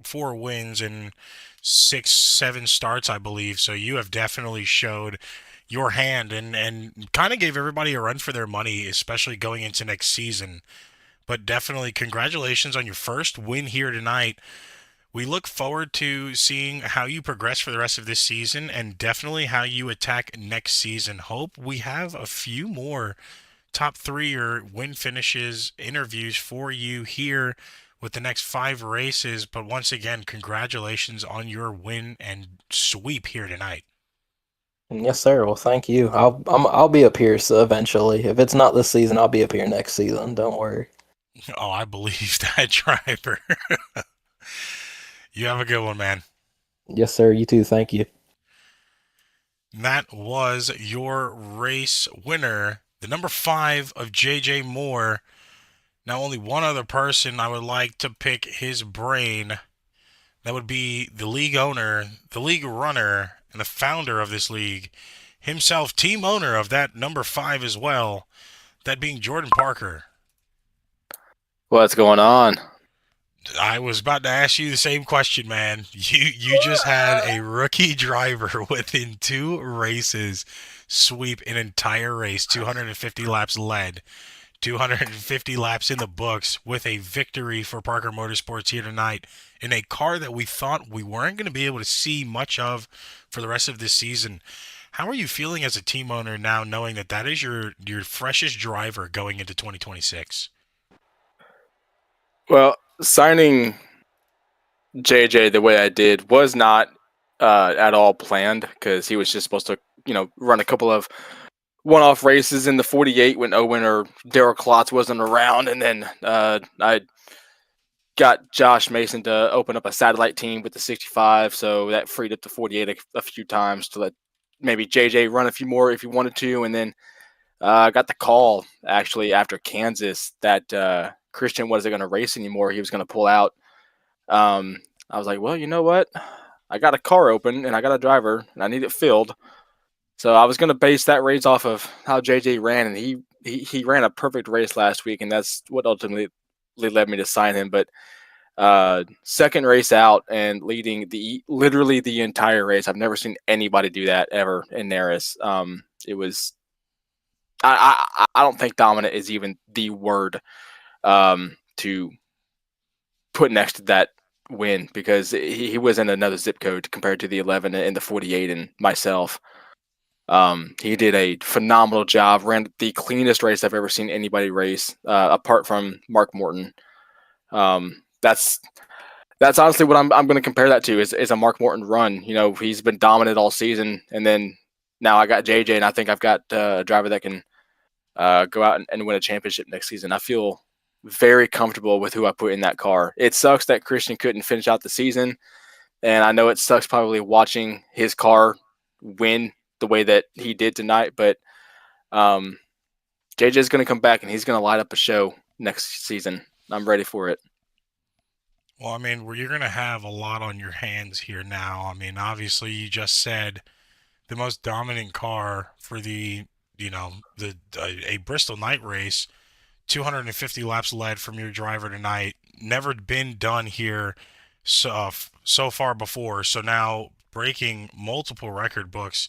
4 wins and 6, 7 starts, I believe. So you have definitely showed your hand and kind of gave everybody a run for their money, especially going into next season. But definitely congratulations on your first win here tonight. We look forward to seeing how you progress for the rest of this season and definitely how you attack next season. Hope we have a few more top 3 or win finishes interviews for you here with the next 5 races. But once again, congratulations on your win and sweep here tonight. Yes, sir. Well, thank you. I'll be up here so eventually. If it's not this season, I'll be up here next season. Don't worry. Oh, I believe that, driver. You have a good one, man. Yes, sir. You too. Thank you. That was your race winner, the number 5 of JJ Moore. Now, only one other person I would like to pick his brain. That would be the league owner, the league runner, and the founder of this league, himself, team owner of that number 5 as well, that being Jordan Parker. What's going on? I was about to ask you the same question, man. You just had a rookie driver within 2 races sweep an entire race, 250 laps led, 250 laps in the books with a victory for Parker Motorsports here tonight in a car that we thought we weren't going to be able to see much of for the rest of this season. How are you feeling as a team owner now knowing that that is your freshest driver going into 2026? Well, signing JJ the way I did was not at all planned because he was just supposed to, run a couple of one-off races in the 48 when Owen or Daryl Klotz wasn't around, and then I got Josh Mason to open up a satellite team with the 65, so that freed up the 48 a few times to let maybe JJ run a few more if he wanted to, and then I got the call actually after Kansas that Christian wasn't going to race anymore. He was going to pull out. I was like, well, you know what? I got a car open and I got a driver and I need it filled. So I was going to base that race off of how JJ ran, and he ran a perfect race last week, and that's what ultimately led me to sign him. But Second race out and leading literally the entire race. I've never seen anybody do that ever in NARAS. It was I don't think dominant is even the word to put next to that win, because he was in another zip code compared to the 11 and the 48 and myself. He did a phenomenal job, ran the cleanest race I've ever seen anybody race, apart from Mark Morton. That's honestly what I'm going to compare that to is a Mark Morton run. You know, he's been dominant all season, and then now I got JJ, and I think I've got a driver that can go out and win a championship next season. I feel very comfortable with who I put in that car. It sucks that Christian couldn't finish out the season, and I know it sucks probably watching his car win the way that he did tonight, but JJ is going to come back and he's going to light up a show next season. I'm ready for it. Well, I mean, you're going to have a lot on your hands here now. I mean, obviously, you just said the most dominant car for the a Bristol night race, 250 laps led from your driver tonight. Never been done here so far before. So now breaking multiple record books,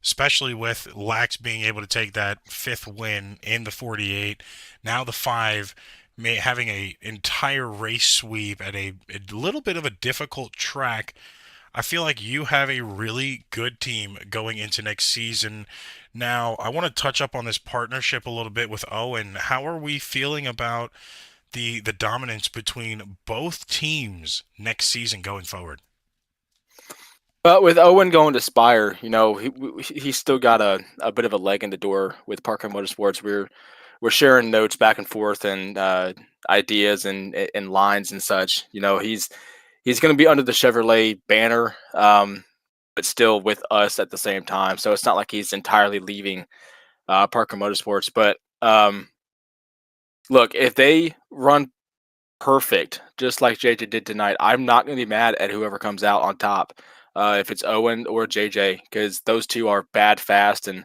especially with Lax being able to take that 5th win in the 48. Now the 5, having a entire race sweep at a little bit of a difficult track. I feel like you have a really good team going into next season. Now, I want to touch up on this partnership a little bit with Owen. How are we feeling about the dominance between both teams next season going forward? But with Owen going to Spire, you know, he's still got a bit of a leg in the door with Parker Motorsports. We're sharing notes back and forth and ideas and lines and such. You know, he's going to be under the Chevrolet banner, but still with us at the same time. So it's not like he's entirely leaving Parker Motorsports. But look, if they run perfect, just like JJ did tonight, I'm not going to be mad at whoever comes out on top. If it's Owen or JJ, because those two are bad fast, and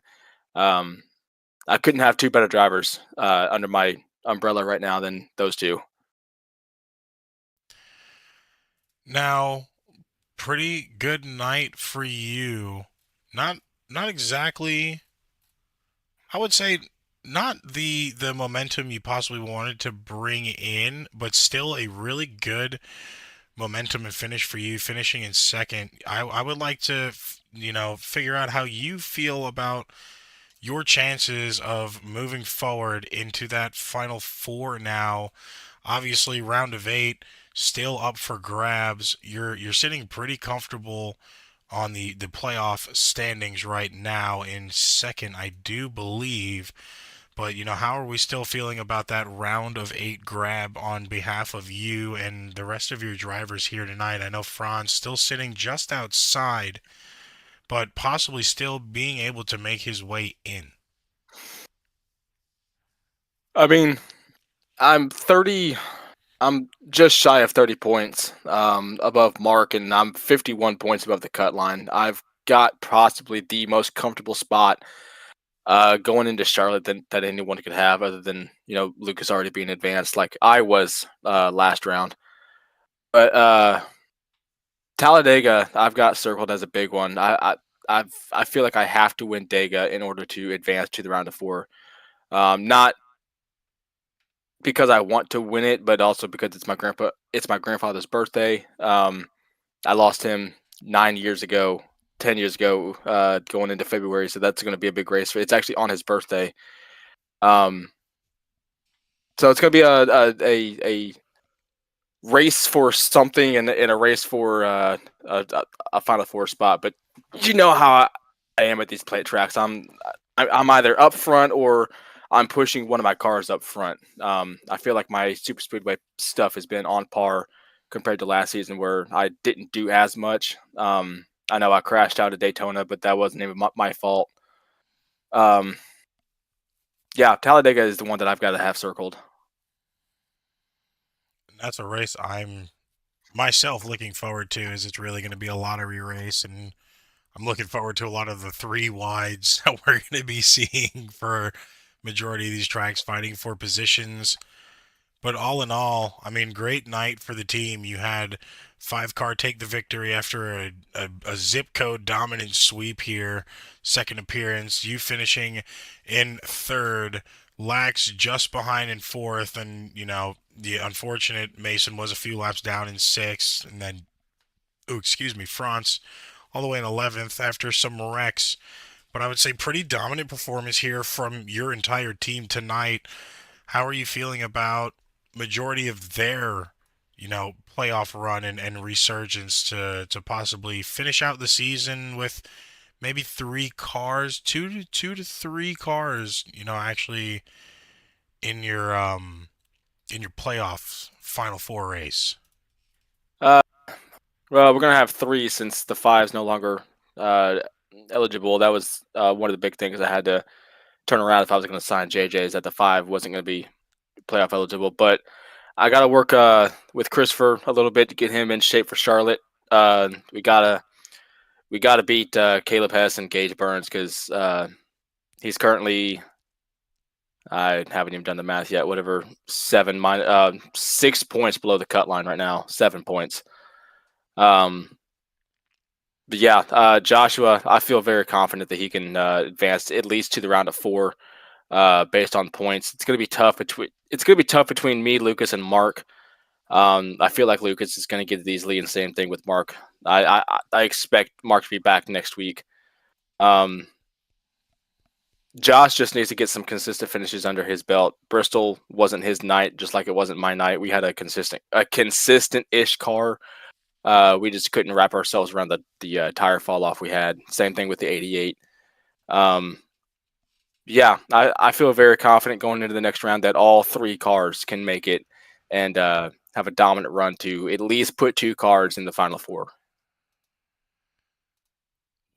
I couldn't have two better drivers under my umbrella right now than those two. Now, pretty good night for you. Not exactly. I would say not the momentum you possibly wanted to bring in, but still a really good momentum and finish for you, finishing in second. I would like to, figure out how you feel about your chances of moving forward into that final 4 now. Obviously, round of 8 still up for grabs. You're sitting pretty comfortable on the playoff standings right now in second, I do believe. But, how are we still feeling about that round of 8 grab on behalf of you and the rest of your drivers here tonight? I know Franz still sitting just outside, but possibly still being able to make his way in. I mean, I'm just shy of 30 points above Mark, and I'm 51 points above the cut line. I've got possibly the most comfortable spot going into Charlotte that anyone could have, other than Lucas already being advanced like I was last round. But Talladega, I've got circled as a big one. I feel like I have to win Dega in order to advance to the round of 4. Not because I want to win it, but also because it's my grandfather's birthday. I lost him 9 years ago. 10 years ago, going into February, so that's going to be a big race. It's actually on his birthday, so it's going to be a race for something and a race for a Final 4 spot. But you know how I am at these plate tracks. I'm either up front or I'm pushing one of my cars up front. I feel like my super speedway stuff has been on par compared to last season, where I didn't do as much. I know I crashed out at Daytona, but that wasn't even my fault. Yeah, Talladega is the one that I've got to have circled. That's a race I'm myself looking forward to, as it's really going to be a lottery race, and I'm looking forward to a lot of the 3 wides that we're going to be seeing for majority of these tracks, fighting for positions But all in all, I mean, great night for the team. You had Five Car take the victory after a zip code dominant sweep here. Second appearance. You finishing in third. Lax just behind in fourth. And, the unfortunate Mason was a few laps down in sixth. And then, France all the way in 11th after some wrecks. But I would say pretty dominant performance here from your entire team tonight. How are you feeling about majority of their, playoff run and resurgence to possibly finish out the season with maybe three cars, two to three cars, actually in your playoff Final Four race? Uh, well, we're gonna have three since the five's no longer uh, eligible. That was one of the big things I had to turn around if I was going to sign JJ, is that the five wasn't going to be playoff eligible. But I got to work with Christopher a little bit to get him in shape for Charlotte. We gotta beat Caleb Hess and Gage Burns because he's currently, I haven't even done the math yet. Whatever, 6 points below the cut line right now. 7 points. But yeah, Joshua, I feel very confident that he can advance at least to the round of four, based on points. It's gonna be tough between me, Lucas, and Mark. I feel like Lucas is gonna get these lead, and same thing with Mark. I expect Mark to be back next week. Josh just needs to get some consistent finishes under his belt. Bristol wasn't his night, just like it wasn't my night. We had a consistent-ish car. We just couldn't wrap ourselves around the tire fall off we had. Same thing with the 88. Yeah, I feel very confident going into the next round that all three cars can make it and have a dominant run to at least put two cars in the Final Four.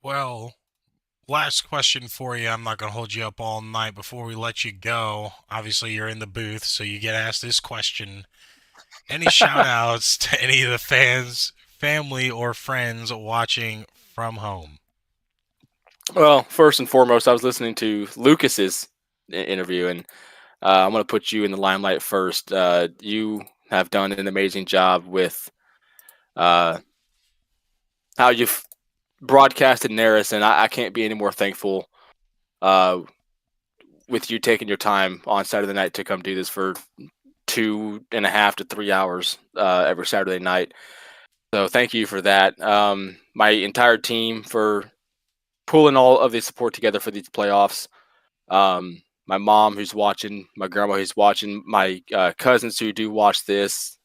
Well, last question for you. I'm not going to hold you up all night. Before we let you go, obviously you're in the booth, so you get asked this question. Any shout outs to any of the fans, family, or friends watching from home? Well, first and foremost, I was listening to Lucas's interview, and I'm going to put you in the limelight first. You have done an amazing job with how you've broadcasted NARAS, and I can't be any more thankful with you taking your time on Saturday night to come do this for 2.5 to 3 hours every Saturday night. So thank you for that. My entire team for pulling all of the support together for these playoffs. My mom who's watching, my grandma who's watching, my cousins who do watch this,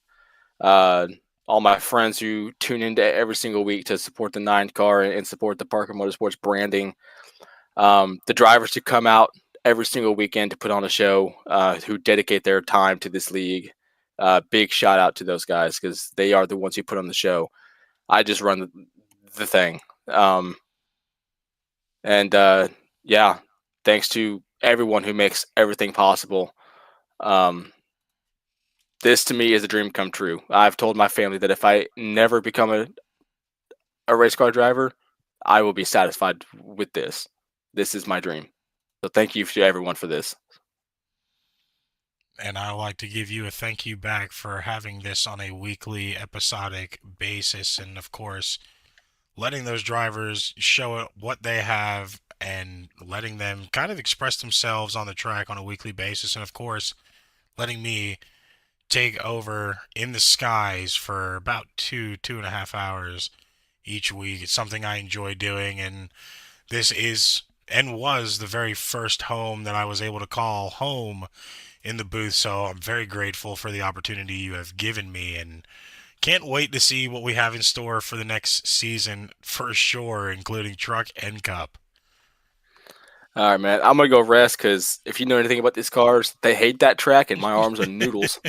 all my friends who tune into every single week to support the 9 car and support the Parker Motorsports branding. The drivers who come out every single weekend to put on a show, who dedicate their time to this league. Big shout out to those guys because they are the ones who put on the show. I just run the thing. Yeah, thanks to everyone who makes everything possible. This to me is a dream come true. I've told my family that if I never become a race car driver, I will be satisfied with this. This is my dream. So thank you to everyone for this. And I'd like to give you a thank you back for having this on a weekly episodic basis. And of course, letting those drivers show what they have and letting them kind of express themselves on the track on a weekly basis. And of course, letting me take over in the skies for about 2.5 hours each week. It's something I enjoy doing. And this is and was the very first home that I was able to call home in the booth. So I'm very grateful for the opportunity you have given me, and can't wait to see what we have in store for the next season for sure, including Truck and Cup. All right, man. I'm going to go rest because if you know anything about these cars, they hate that track and my arms are noodles.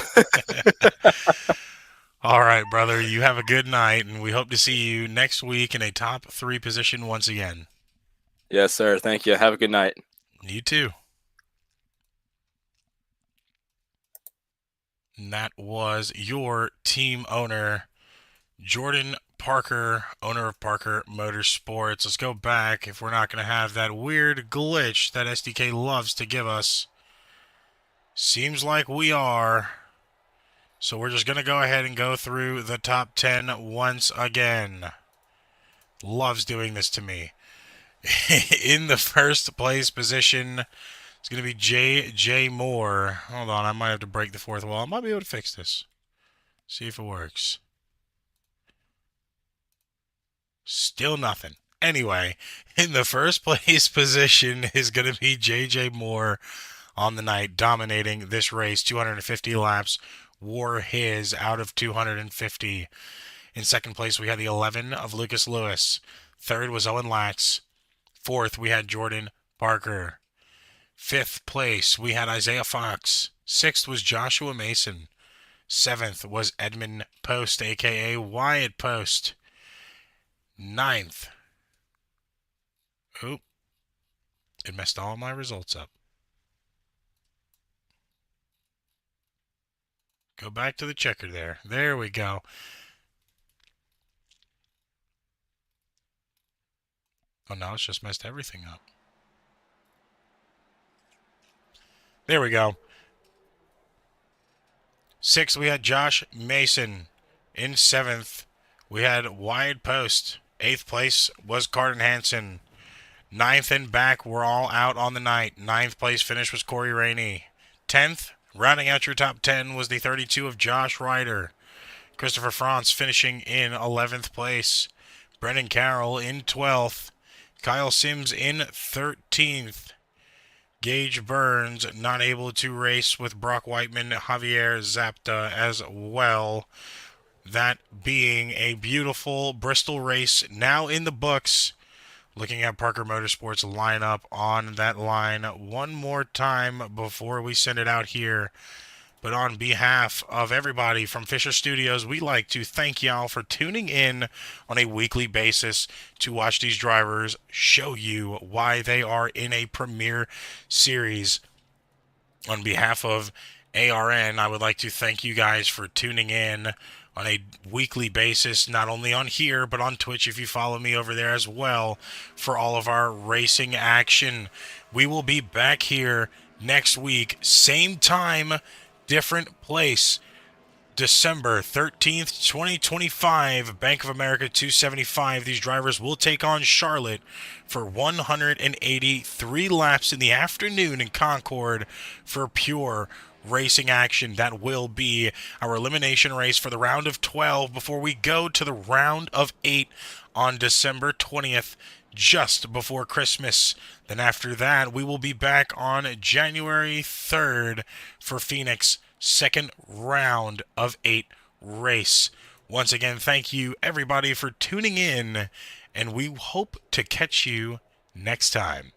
All right, brother. You have a good night, and we hope to see you next week in a top 3 position once again. Yes, sir. Thank you. Have a good night. You too. And that was your team owner, Jordan Parker, owner of Parker Motorsports. Let's go back if we're not going to have that weird glitch that SDK loves to give us. Seems like we are. So we're just going to go ahead and go through the top 10 once again. Loves doing this to me. In the first place position, it's going to be J.J. Moore. Hold on, I might have to break the fourth wall. I might be able to fix this. See if it works. Still nothing. Anyway, in the first place position is going to be J.J. Moore on the night, dominating this race. 250 laps wore his out of 250. In second place, we had the 11 of Lucas Lewis. Third was Owen Lax. Fourth, we had Jordan Parker. Fifth place, we had Isaiah Fox. Sixth was Joshua Mason. Seventh was Edmund Post, a.k.a. Wyatt Post. Ninth. Oop. It messed all my results up. Go back to the checker there. There we go. Oh, no, it's just messed everything up. There we go. Sixth, we had Josh Mason. In seventh, we had Wyatt Post. Eighth place was Carden Hansen. Ninth and back were all out on the night. Ninth place finish was Corey Rainey. 10th, rounding out your top 10, was the 32 of Josh Ryder. Christopher France finishing in 11th place. Brendan Carroll in 12th. Kyle Sims in 13th. Gage Burns not able to race with Brock Whiteman, Javier Zapta as well. That being a beautiful Bristol race now in the books. Looking at Parker Motorsports lineup on that line one more time before we send it out here. But on behalf of everybody from Fisher Studios, we'd like to thank y'all for tuning in on a weekly basis to watch these drivers show you why they are in a premier series. On behalf of ARN, I would like to thank you guys for tuning in on a weekly basis, not only on here, but on Twitch if you follow me over there as well, for all of our racing action. We will be back here next week, same time, different place. December 13th, 2025, Bank of America 275. These drivers will take on Charlotte for 183 laps in the afternoon in Concord for pure racing action. That will be our elimination race for the round of 12 before we go to the round of 8 on December 20th, just before Christmas. Then after that, we will be back on January 3rd for Phoenix, second round of 8 race. Once again, thank you everybody for tuning in, and we hope to catch you next time.